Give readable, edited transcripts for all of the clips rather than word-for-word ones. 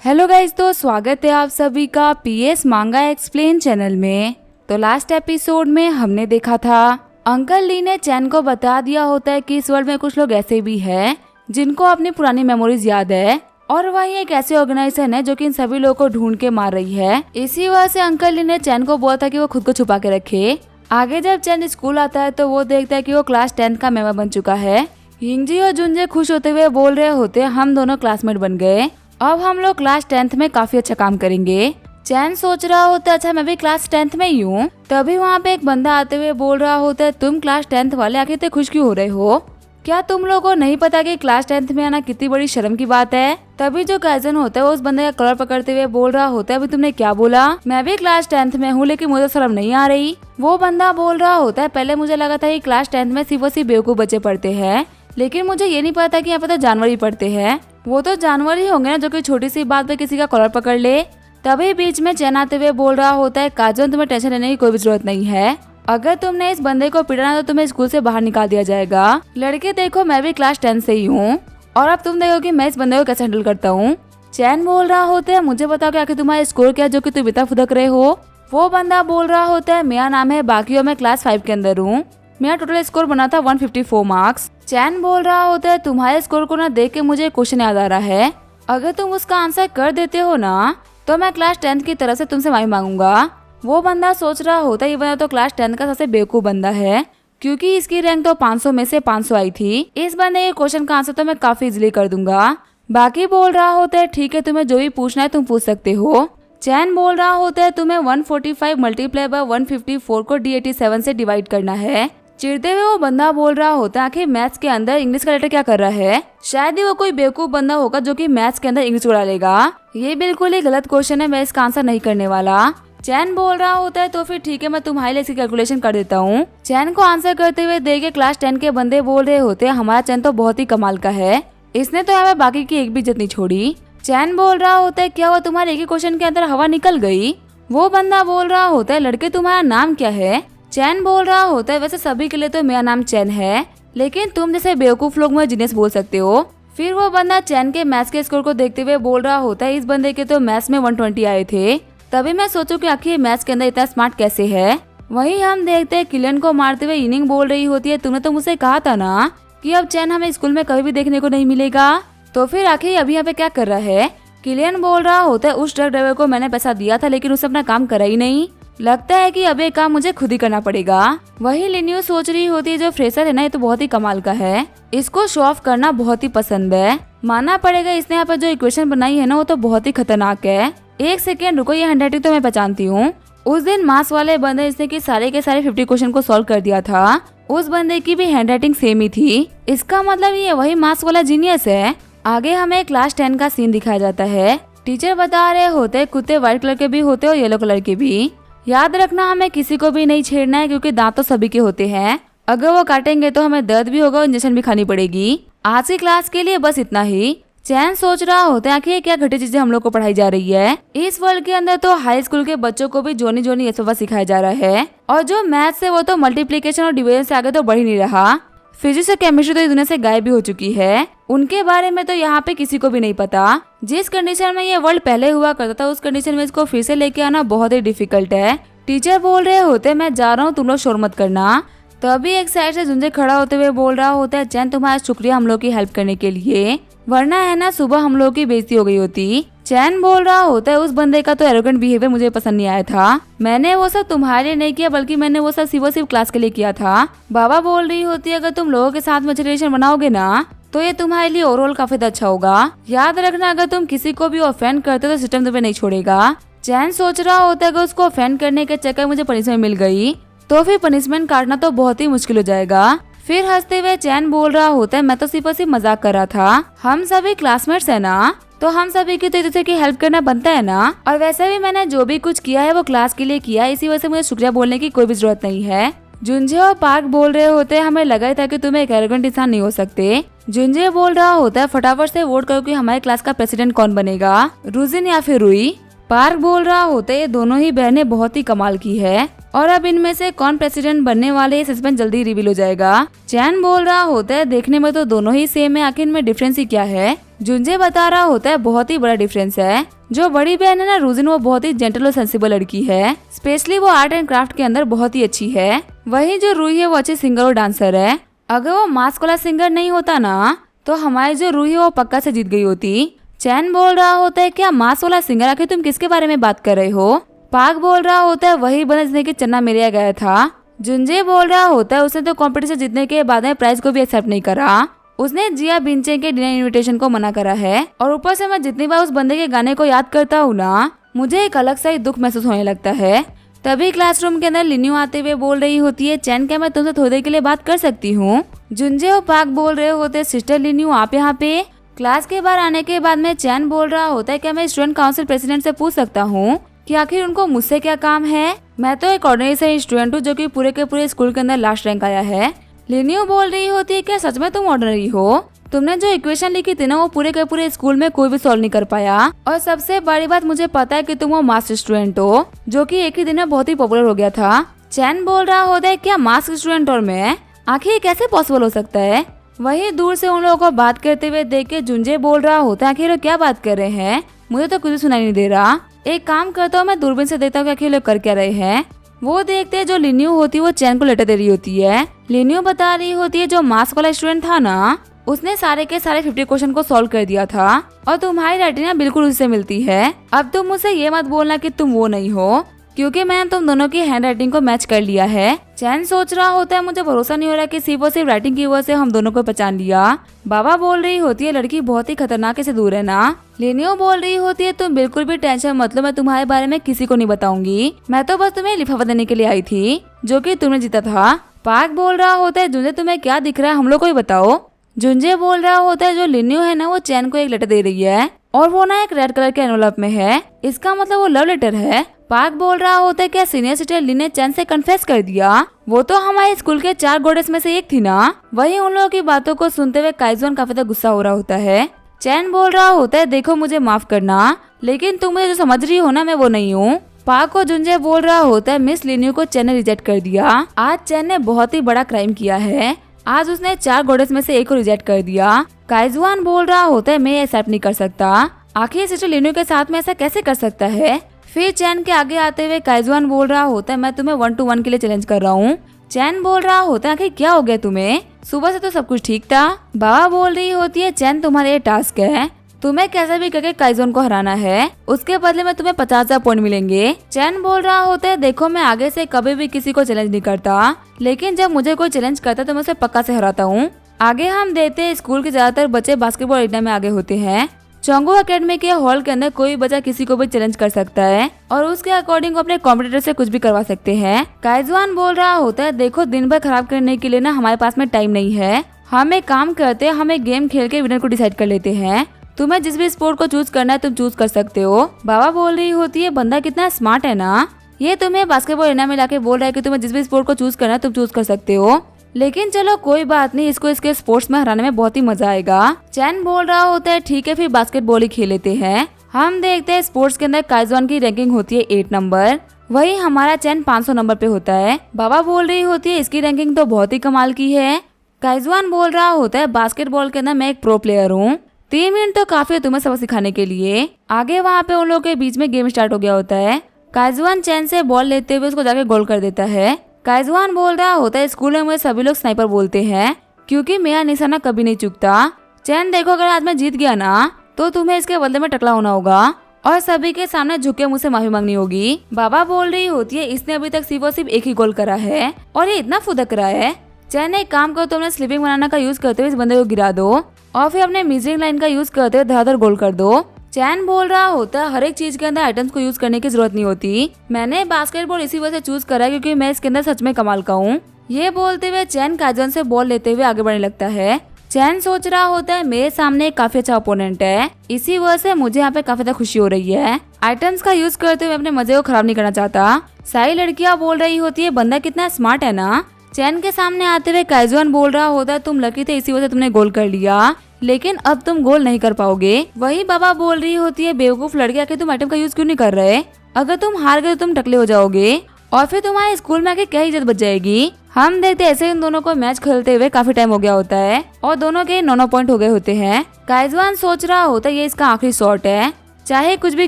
Hello guys, तो स्वागत है आप सभी का पीएस मांगा एक्सप्लेन चैनल में। तो लास्ट एपिसोड में हमने देखा था अंकल ली ने चैन को बता दिया होता है कि इस वर्ल्ड में कुछ लोग ऐसे भी हैं जिनको अपनी पुरानी मेमोरीज याद है और वही एक ऐसी ऑर्गेनाइजेशन है जो कि इन सभी लोगों को ढूंढ के मार रही है। इसी वजह से अंकल ली ने चैन को बोला था कि वो खुद को छुपा के रखे। आगे जब चैन स्कूल आता है तो वो देखता है कि वो क्लास 10 का मेंबर बन चुका है। हिंगजी और जुंजे खुश होते हुए बोल रहे होते हम दोनों क्लासमेट बन गए, अब हम लोग क्लास 10th में काफी अच्छा काम करेंगे। चैन सोच रहा होता है अच्छा मैं भी क्लास 10th में ही हूँ। तभी वहाँ पे एक बंदा आते हुए बोल रहा होता है तुम क्लास 10th वाले आखिर इतने खुश क्यों हो रहे हो? क्या तुम लोगों को नहीं पता कि क्लास 10th में आना कितनी बड़ी शर्म की बात है? तभी जो कजन होता है वो उस बंदे का कलर पकड़ते हुए बोल रहा होता है अभी तुमने क्या बोला? मैं भी क्लास 10th में हूँ लेकिन मुझे शर्म नहीं आ रही। वो बंदा बोल रहा होता है पहले मुझे लगा था कि क्लास 10th में सिर्फ और सिर्फ बेवकूफ बच्चे पढ़ते हैं, लेकिन मुझे ये नहीं पता कि यहाँ पे तो जानवर ही पढ़ते हैं। वो तो जानवर ही होंगे ना जो कि छोटी सी बात पे किसी का कॉलर पकड़ ले। तभी बीच में चैन आते हुए बोल रहा होता है काजन तुम्हें टेंशन लेने की कोई भी जरूरत नहीं है, अगर तुमने इस बंदे को पीटा तो तुम्हें स्कूल से बाहर निकाल दिया जाएगा। लड़के देखो मैं भी क्लास 10 से ही हूँ और अब तुम देखो कि मैं इस बंदे को कैसे हैंडल करता हूँ। चैन बोल रहा होता है मुझे बताओ कि आखिर तुम्हारा स्कोर क्या जो कि तुम इतना फुदक रहे हो। वो बंदा बोल रहा होता है मेरा नाम है बाकी मैं क्लास 5 के अंदर हूँ, मेरा टोटल स्कोर बना था 154 मार्क्स। चैन बोल रहा होता है तुम्हारे स्कोर को ना देख के मुझे क्वेश्चन याद आ रहा है, अगर तुम उसका आंसर कर देते हो ना तो मैं क्लास 10th की तरफ से तुमसे माफी मांगूंगा। वो बंदा सोच रहा होता है ये बंदा तो क्लास 10th का सबसे बेवकूफ बंदा है क्योंकि इसकी रैंक तो 500 में से 500 आई थी। इस बंदे के क्वेश्चन का आंसर तो मैं काफी इजीली कर दूंगा। बाकी बोल रहा होता है ठीक है तुम्हें जो भी पूछना है तुम पूछ सकते हो। चैन बोल रहा होता है तुम्हें 145 मल्टीप्लाई बाय 154 को D87 से डिवाइड करना है। चिढ़ते हुए वो बंदा बोल रहा होता है आखिर मैथ्स के अंदर इंग्लिश का लेटर क्या कर रहा है? शायद ही वो कोई बेवकूफ बंदा होगा जो कि मैथ्स के अंदर इंग्लिश उड़ा लेगा। ये बिल्कुल ही गलत क्वेश्चन है, मैं इसका आंसर नहीं करने वाला। चैन बोल रहा होता है तो फिर ठीक है मैं तुम्हारे लिए इसकी कैलकुलेशन कर देता हूँ। चैन को आंसर करते हुए देख के क्लास 10 के बंदे बोल रहे होते हैं हमारा चैन तो बहुत ही कमाल का है, इसने तो हमें बाकी की एक भी इज्जत नहीं छोड़ी। चैन बोल रहा होता है क्या हुआ तुम्हारे एक ही क्वेश्चन के अंदर हवा निकल गई? वो बंदा बोल रहा होता है लड़के तुम्हारा नाम क्या है? चैन बोल रहा होता है वैसे सभी के लिए तो मेरा नाम चैन है, लेकिन तुम जैसे बेवकूफ लोग मुझे जीनियस बोल सकते हो। फिर वो बंदा चैन के मैथ्स के स्कोर को देखते हुए बोल रहा होता है इस बंदे के तो मैथ्स में 120 आए थे, तभी मैं सोचूं कि आखिर मैथ्स के अंदर इतना स्मार्ट कैसे है। वहीं हम देखते हैं किलियन को मारते हुए इनिंग बोल रही होती है तुमने तो मुझसे कहा था ना कि अब चैन हमें स्कूल में कभी भी देखने को नहीं मिलेगा, तो फिर आखिर अभी यहाँ पे क्या कर रहा है? किलियन बोल रहा होता है उस ट्रक ड्राइवर को मैंने पैसा दिया था लेकिन उसने अपना काम करा ही नहीं, लगता है कि अब ये काम मुझे खुद ही करना पड़ेगा। वही लिन्यू सोच रही होती है जो फ्रेशर है ना ये तो बहुत ही कमाल का है, इसको शो ऑफ करना बहुत ही पसंद है। मानना पड़ेगा इसने यहाँ पर जो इक्वेशन बनाई है ना वो तो बहुत ही खतरनाक है। एक सेकेंड रुको, ये हैंडराइटिंग तो मैं पहचानती हूँ। उस दिन मास वाले बंदे इसने की सारे के सारे 50 क्वेश्चन को सॉल्व कर दिया था, उस बंदे की भी हैंडराइटिंग सेम ही थी। इसका मतलब ये वही मास वाला जीनियस है। आगे हमें क्लास 10 का सीन दिखाया जाता है। टीचर बता रहे होते कुत्ते व्हाइट कलर के भी होते और येलो कलर के भी। याद रखना हमें किसी को भी नहीं छेड़ना है क्योंकि दांत तो सभी के होते हैं, अगर वो काटेंगे तो हमें दर्द भी होगा और इंजेक्शन भी खानी पड़ेगी। आज की क्लास के लिए बस इतना ही। चैन सोच रहा होता है कि क्या घटी चीजें हम लोग को पढ़ाई जा रही है। इस वर्ल्ड के अंदर तो हाई स्कूल के बच्चों को भी जोनी जोनी ये सब सिखाया जा रहा है, और जो मैथ्स है वो तो मल्टीप्लिकेशन और डिवीजन से आगे तो बढ़ ही नहीं रहा। फिजिक्स और केमिस्ट्री तो इस दुनिया से गायब भी हो चुकी है, उनके बारे में तो यहाँ पे किसी को भी नहीं पता। जिस कंडीशन में ये वर्ल्ड पहले हुआ करता था उस कंडीशन में इसको फिर से लेके आना बहुत ही डिफिकल्ट है। टीचर बोल रहे होते मैं जा रहा हूँ तुम लोग शोर मत करना। तभी एक साइड से झुंझे खड़ा होते हुए बोल रहा होता है चैन तुम्हारा शुक्रिया हम लोग की हेल्प करने के लिए, वरना है ना सुबह हम लोग की बेइज्जती हो गई होती। चैन बोल रहा होता है उस बंदे का तो एरोगेंट बिहेवियर मुझे पसंद नहीं आया था, मैंने वो सब तुम्हारे लिए नहीं किया बल्कि मैंने वो सब सिर्फ क्लास के लिए किया था। बाबा बोल रही होती है अगर तुम लोगों के साथ में रिलेशन बनाओगे ना तो ये तुम्हारे लिए ओवरऑल काफी अच्छा होगा। याद रखना अगर तुम किसी को भी ऑफेंड करते हो तो सिस्टम तुम्हें नहीं छोड़ेगा। चैन सोच रहा होता है अगर उसको ऑफेंड करने के चक्कर मुझे पनिशमेंट मिल गई तो फिर पनिशमेंट काटना तो बहुत ही मुश्किल हो जाएगा। फिर हंसते हुए चैन बोल रहा होता है मैं तो सिर्फ और सिर्फ मजाक कर रहा था, हम सभी क्लासमेट्स है ना तो हम सभी की तो एक दूसरे की हेल्प करना बनता है ना, और वैसे भी मैंने जो भी कुछ किया है वो क्लास के लिए किया है, इसी वजह से मुझे शुक्रिया बोलने की कोई भी जरूरत नहीं है। जुंजे और पार्क बोल रहे होते हैं हमें लगा था कि तुम एक एरोगेंट इंसान नहीं हो सकते। जुंजे बोल रहा होता है फटाफट से वोट करो कि हमारे क्लास का प्रेसिडेंट कौन बनेगा, रुजिन या फिर रुई। पार्क बोल रहा होता है ये दोनों ही बहनें बहुत ही कमाल की है और अब इनमें से कौन प्रेसिडेंट बनने वाले ये सस्पेंस जल्दी रिवील हो जाएगा। चैन बोल रहा होता है देखने में तो दोनों ही सेम है, आखिर इनमें डिफरेंस ही क्या है? जुंजे बता रहा होता है बहुत ही बड़ा डिफरेंस है। जो बड़ी बहन है ना रूजिन, वो बहुत ही जेंटल और सेंसिबल लड़की है, स्पेशली वो आर्ट एंड क्राफ्ट के अंदर बहुत ही अच्छी है। वहीं जो रूही है वो अच्छी सिंगर और डांसर है। अगर वो मास्क वाला सिंगर नहीं होता ना तो हमारी जो रूही है वो पक्का से जीत गई होती। चैन बोल रहा होता है क्या मास्क वाला सिंगर, आखिर तुम किसके बारे में बात कर रहे हो? पाक बोल रहा होता है वही बना जिसने की चन्ना मेरे गया था। जुंजे बोल रहा होता है उसने तो कॉम्पिटिशन जीतने के बाद में प्राइज को भी एक्सेप्ट नहीं करा, उसने जिया बिंचे के डिनर इनविटेशन को मना करा है। और ऊपर से मैं जितनी बार उस बंदे के गाने को याद करता हूँ ना, मुझे एक अलग सा ही दुख महसूस होने लगता है। तभी क्लासरूम के अंदर लिन्यू आते हुए बोल रही होती है, चैन क्या मैं तुमसे थोड़ी देर के लिए बात कर सकती हूँ? जुंजे और पाक बोल रहे होते, सिस्टर लिन्यू आप यहाँ पे? क्लास के बाहर आने के बाद में चैन बोल रहा होता है, क्या मैं स्टूडेंट काउंसिल प्रेसिडेंट से पूछ सकता हूँ कि आखिर उनको मुझसे क्या काम है? मैं तो एक ऑर्डिनरी से स्टूडेंट हूँ जो कि पूरे के पूरे स्कूल के अंदर लास्ट रैंक आया है। लिन्यू बोल रही होती है, क्या सच में तुम ऑर्डिनरी हो? तुमने जो इक्वेशन लिखी थी ना वो पूरे के पूरे स्कूल में कोई भी सॉल्व नहीं कर पाया। और सबसे बड़ी बात मुझे पता है कि तुम वो मास्टर स्टूडेंट हो जो कि एक ही दिन में बहुत ही पॉपुलर हो गया था। चैन बोल रहा होता है, क्या मास्टर स्टूडेंट और मैं? आखिर ये कैसे पॉसिबल हो सकता है? वही दूर से उन लोगों को बात करते हुए देख के जुंजे बोल रहा होता है, आखिर क्या बात कर रहे हैं? मुझे तो कुछ सुनाई नहीं दे रहा। एक काम करता हूँ, मैं दूरबीन से देखता हूँ कि आखिर लोग कर क्या रहे हैं। वो देखते हैं जो लिन्यू होती है वो चैन को लेटर दे रही होती है। लिन्यू बता रही होती है जो मास्क वाला स्टूडेंट था ना उसने सारे के सारे 50 क्वेश्चन को सॉल्व कर दिया था और तुम्हारी राइटिंग ना बिल्कुल उससे मिलती है। अब तुम मुझसे ये मत बोलना कि तुम वो नहीं हो, क्योंकि मैंने तुम दोनों की हैंड राइटिंग को मैच कर लिया है। चैन सोच रहा होता है मुझे भरोसा नहीं हो रहा कि सिर्फ और सिर्फ राइटिंग की वजह से हम दोनों को पहचान लिया। बाबा बोल रही होती है, लड़की बहुत ही खतरनाक से दूर है ना। लिन्यू बोल रही होती है, तुम बिल्कुल भी टेंशन मत लो, मैं तुम्हारे बारे में किसी को नहीं बताऊंगी, मैं तो बस तुम्हें लिफाफा देने के लिए आई थी जो कि तुमने जीता था। पाक बोल रहा होता है, जुंजे तुम्हें क्या दिख रहा है, हम लोग को ही बताओ। जुंजे बोल रहा होता है जो लिन्यू है ना वो चैन को एक लेटर दे रही है और वो ना एक रेड कलर के एनवलप में है, इसका मतलब वो लव लेटर है। पाक बोल रहा होता है, क्या सीनियर सिस्टर लिन ने चैन से कन्फेस कर दिया? वो तो हमारे स्कूल के 4 गोडेस में से एक थी ना। वही उन लोगों की बातों को सुनते हुए काइजुआन काफी ज्यादा गुस्सा हो रहा होता है। चैन बोल रहा होता है, देखो मुझे माफ करना, लेकिन तुम मुझे जो समझ रही हो ना मैं वो नहीं हूँ। पाक को जुंजे बोल रहा होता है, मिस लिन्यू को चैन ने रिजेक्ट कर दिया। आज चैन ने बहुत ही बड़ा क्राइम किया है, आज उसने 4 गोडेस में से एक को रिजेक्ट कर दिया। काइजुआन बोल रहा होता है, मैं एक्सेप्ट नहीं कर सकता, आखिर सिस्टर लिन्यू के साथ में ऐसा कैसे कर सकता है? फिर चैन के आगे आते हुए काइजुआन बोल रहा होता है, मैं तुम्हें 1 to 1 के लिए चैलेंज कर रहा हूँ। चैन बोल रहा होता है, आखिर क्या हो गया तुम्हें? सुबह से तो सब कुछ ठीक था। बाबा बोल रही होती है, चैन तुम्हारे ये टास्क है, तुम्हें कैसे भी करके काइजुआन को हराना है, उसके बदले में तुम्हें 50,000 पॉइंट मिलेंगे। चैन बोल रहा होता है, देखो मैं आगे से कभी भी किसी को चैलेंज नहीं करता, लेकिन जब मुझे कोई चैलेंज करता तो मैं उसे पक्का से हराता हूँ। आगे हम देते हैं स्कूल के ज्यादातर बच्चे बास्केटबॉल अरेना में आगे होते हैं। चोंगू एकेडमी के हॉल के अंदर कोई बच्चा किसी को भी चैलेंज कर सकता है और उसके अकॉर्डिंग अपने कॉम्पिटिटर से कुछ भी करवा सकते हैं। काइजुआन बोल रहा होता है, देखो दिन भर खराब करने के लिए ना हमारे पास में टाइम नहीं है, हम एक काम करते हैं, हम एक गेम खेल के विनर को डिसाइड कर लेते हैं, तुम्हें जिस भी स्पोर्ट को चूज करना है तुम चूज कर सकते हो। बाबा बोल रही होती है, बंदा कितना स्मार्ट है ना, ये तुम्हें बास्केटबॉल अरेना में लाके बोल रहा है कि तुम्हें जिस भी स्पोर्ट को चूज करना है तुम चूज कर सकते हो, लेकिन चलो कोई बात नहीं, इसको इसके स्पोर्ट्स में हराने में बहुत ही मजा आएगा। चैन बोल रहा होता है, ठीक है फिर बास्केटबॉल ही खेल लेते हैं। हम देखते हैं स्पोर्ट्स के अंदर काइजुआन की रैंकिंग होती है 8 नंबर, वही हमारा चैन 500 नंबर पे होता है। बाबा बोल रही होती है, इसकी रैंकिंग तो बहुत ही कमाल की है। काइजुआन बोल रहा होता है, बास्केटबॉल के अंदर मैं एक प्रो प्लेयर हूँ, 3 मिनट तो काफी है तुम्हें सबक सिखाने के लिए। आगे वहाँ पे उन लोगों के बीच में गेम स्टार्ट हो गया होता है। काइजुआन चैन से बॉल लेते हुए उसको जाके गोल कर देता है। काइजुआन बोल रहा होता है, स्कूल में मुझे सभी लोग स्नाइपर बोलते हैं क्योंकि मेरा निशाना कभी नहीं चुकता। चैन देखो, अगर आज मैं जीत गया ना तो तुम्हें इसके बदले में टकला होना होगा और सभी के सामने झुके मुझसे माफी मांगनी होगी। बाबा बोल रही होती है, इसने अभी तक सिर्फ और सिर्फ एक ही गोल करा है और ये इतना फुदक रहा है। चैन एक काम करो, तुमने स्लीपिंग बनाना का यूज करते हुए इस बंदे को गिरा दो और फिर अपने मीजरिंग लाइन का यूज करते हुए धड़ाधड़ गोल कर दो। चैन बोल रहा होता है, हर एक चीज के अंदर आइटम्स को यूज करने की जरूरत नहीं होती, मैंने बास्केटबॉल इसी वजह से चूज करा है क्योंकि मैं इसके अंदर सच में कमाल का हूँ। ये बोलते हुए चैन काइजुआन से बॉल लेते हुए आगे बढ़ने लगता है। चैन सोच रहा होता है, मेरे सामने एक काफी अच्छा ओपोनेंट है, इसी वजह से मुझे यहाँ पे काफी ज्यादा खुशी हो रही है। आइटम्स का यूज करते हुए अपने मजे को खराब नहीं करना चाहता। सारी लड़कियां बोल रही होती है, बंदा कितना स्मार्ट है ना। चैन के सामने आते हुए काइजुआन बोल रहा होता है, तुम लकी थे इसी वजह से तुमने गोल कर लिया, लेकिन अब तुम गोल नहीं कर पाओगे। वही बाबा बोल रही होती है, बेवकूफ लड़के, आके तुम आइटम का यूज क्यों नहीं कर रहे, अगर तुम हार गए तो तुम टकले हो जाओगे और फिर तुम्हारे स्कूल में आके क्या इज्जत बच जाएगी। हम देखते ऐसे ही उन दोनों को मैच खेलते हुए काफी टाइम हो गया होता है और दोनों के 9 पॉइंट हो गए होते हैं। काइजवान सोच रहा होता है ये इसका आखिरी शॉट है, चाहे कुछ भी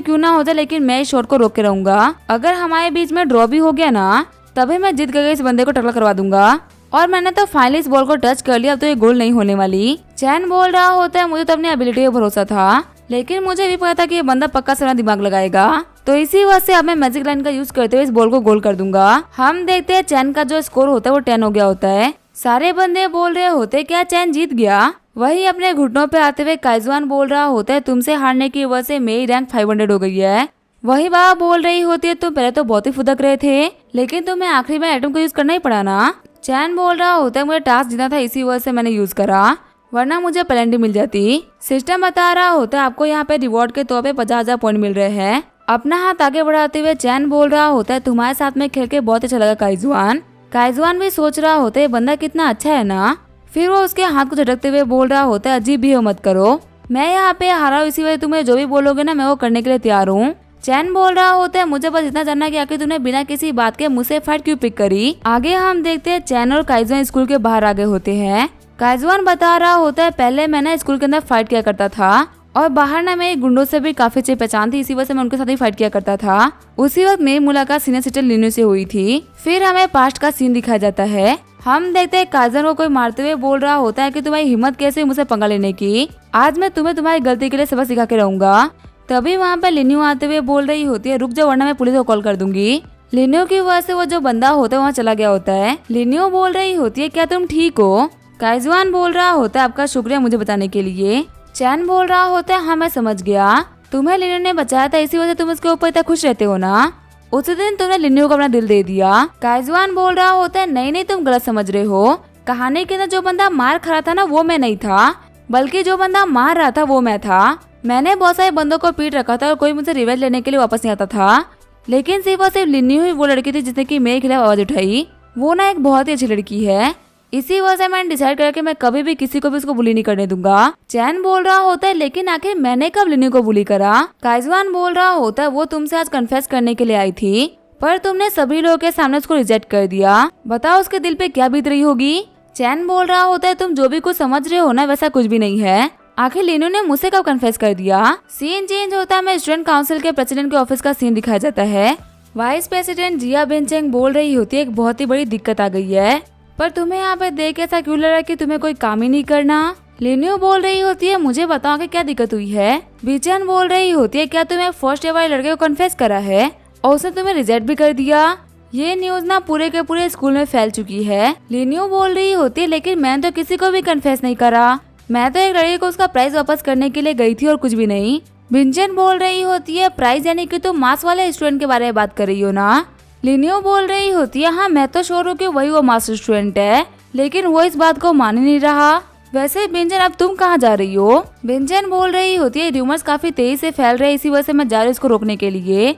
क्यों ना हो जाए लेकिन मैं इस शॉट को रोक के रहूंगा। अगर हमारे बीच में ड्रॉ भी हो गया ना तभी मैं जीत गए इस बंदे को टक्कर करवा दूंगा। और मैंने तो फाइनली इस बॉल को टच कर लिया, अब तो ये गोल नहीं होने वाली। चैन बोल रहा होता है मुझे तो अपनी एबिलिटी पे भरोसा था, लेकिन मुझे भी पता था कि ये बंदा पक्का से दिमाग लगाएगा, तो इसी वजह से अब मैं मैजिक लाइन का यूज करते हुए इस बॉल को गोल कर दूंगा। हम देखते हैं चैन का जो स्कोर होता है वो 10 हो गया होता है। सारे बंदे बोल रहे होते क्या चैन जीत गया। वही अपने घुटनों पे आते हुए काइजवान बोल रहा होता है तुमसे हारने की वजह से मेरी रैंक 500 हो गई है। वही बात बोल रही होती है तुम पहले तो बहुत ही फुदक रहे थे लेकिन तुम्हें आखिरी में आइटम को यूज करना ही पड़ा ना। चैन बोल रहा होता है मुझे टास्क जीतना था इसी वजह से मैंने यूज करा, वरना मुझे पेनल्टी मिल जाती। सिस्टम बता रहा होता है आपको यहाँ पे रिवॉर्ड के तौर पे 50,000 पॉइंट मिल रहे हैं। अपना हाथ आगे बढ़ाते हुए चैन बोल रहा होता है तुम्हारे साथ में खेल के बहुत अच्छा लगा काइजवान। काइजवान भी सोच रहा होता है बंदा कितना अच्छा है ना। फिर वो उसके हाथ को झटकते हुए बोल रहा होता है अजीब भी हो मत करो, मैं यहाँ पे हारा हूँ इसी वजह तुम्हें जो भी बोलोगे ना मैं वो करने के लिए तैयार हूँ। चैन बोल रहा होता है मुझे बस इतना जानना कि आखिर तूने बिना किसी बात के मुझसे फाइट क्यों पिक करी। आगे हम देखते हैं चैन और काइजवान स्कूल के बाहर आगे होते हैं। काइजवान बता रहा होता है पहले मैं ना स्कूल के अंदर फाइट किया करता था और बाहर ना मेरी गुंडों से भी काफी अच्छी पहचान थी, इसी वजह से मैं उनके साथ ही फाइट किया करता था। उसी वक्त मेरी मुलाकात सीनियर सिटीजन लिन्यू से हुई थी। फिर हमें पास्ट का सीन दिखाया जाता है। हम देखते हैं काइजवान को कोई मारते हुए बोल रहा होता है कि तुम्हारी हिम्मत कैसे हुई मुझसे पंगा लेने की, आज मैं तुम्हें तुम्हारी गलती के लिए सबक सिखा के रहूंगा। तभी वहाँ पे लिन्यू आते हुए बोल रही होती है रुक जाओ वरना मैं पुलिस को कॉल कर दूंगी। लिन्यू की वजह से वो जो बंदा होता है वहाँ चला गया होता है। लिन्यू बोल रही होती है क्या तुम ठीक हो। काइजवान बोल रहा होता है आपका शुक्रिया मुझे बताने के लिए। चैन बोल रहा होता है हाँ मैं समझ गया, तुम्हें लिन्यू ने बचाया था इसी वजह से तुम उसके ऊपर इतना खुश रहते हो ना। उसी दिन तुमने लिन्यू को अपना दिल दे दिया। काइजवान बोल रहा होता है नहीं तुम गलत समझ रहे हो, कहानी के अंदर जो बंदा मार खा रहा था ना वो मैं नहीं था, बल्कि जो बंदा मार रहा था वो मैं था। मैंने बहुत सारे बंदों को पीट रखा था और कोई मुझे रिवेंज लेने के लिए वापस नहीं आता था, लेकिन सिर्फ लिन्यू ही वो लड़की थी जिसने की मेरे खिलाफ आवाज उठाई। वो ना एक बहुत ही अच्छी लड़की है, इसी वजह से मैंने डिसाइड किया कि मैं कभी भी किसी को भी उसको बुली नहीं करने दूंगा। चैन बोल रहा होता है लेकिन आखिर मैंने कब लिन्यू को बुली करा। काइजवान बोल रहा होता है वो तुमसे आज कन्फेस करने के लिए आई थी पर तुमने सभी लोगों के सामने उसको रिजेक्ट कर दिया, बताओ उसके दिल पे क्या बीत रही होगी। चैन बोल रहा होता है तुम जो भी कुछ समझ रहे हो ना वैसा कुछ भी नहीं है, आखिर लिन्यू ने मुझसे कब कन्फेस कर दिया। सीन चेंज होता है, मैं स्टूडेंट काउंसिल के प्रेसिडेंट के ऑफिस का सीन दिखाया जाता है। वाइस प्रेसिडेंट जिया बेंचेंग बोल रही होती है एक बहुत ही बड़ी दिक्कत आ गई है, पर तुम्हें यहाँ पे देख ऐसा क्यों लग रहा है कि तुम्हें कोई काम ही नहीं करना। लिन्यू बोल रही होती है मुझे बताओ कि क्या दिक्कत हुई है। बीचन बोल रही होती है क्या तुम्हें फर्स्ट ईयर वाले लड़के को कन्फेस करा है और उसने तुम्हें रिजेक्ट भी कर दिया। ये न्यूज ना पूरे के पूरे स्कूल में फैल चुकी है। लिन्यू बोल रही होती है लेकिन मैंने तो किसी को भी कन्फेस नहीं करा, मैं तो एक लड़के को उसका प्राइज वापस करने के लिए गई थी और कुछ भी नहीं। बिंचन बोल रही होती है प्राइज यानी कि तुम मास वाले स्टूडेंट के बारे में बात कर रही हो ना। लिन्यू बोल रही होती है हाँ मैं तो श्योर हूँ कि वही वो मास स्टूडेंट है, लेकिन वो इस बात को मान ही नहीं रहा। वैसे बिंचन अब तुम कहाँ जा रही हो। बिंचन बोल रही होती है रूमर्स काफी तेजी से फैल रहे हैं इसी वजह से मैं जा रही हूँ इसको रोकने के लिए,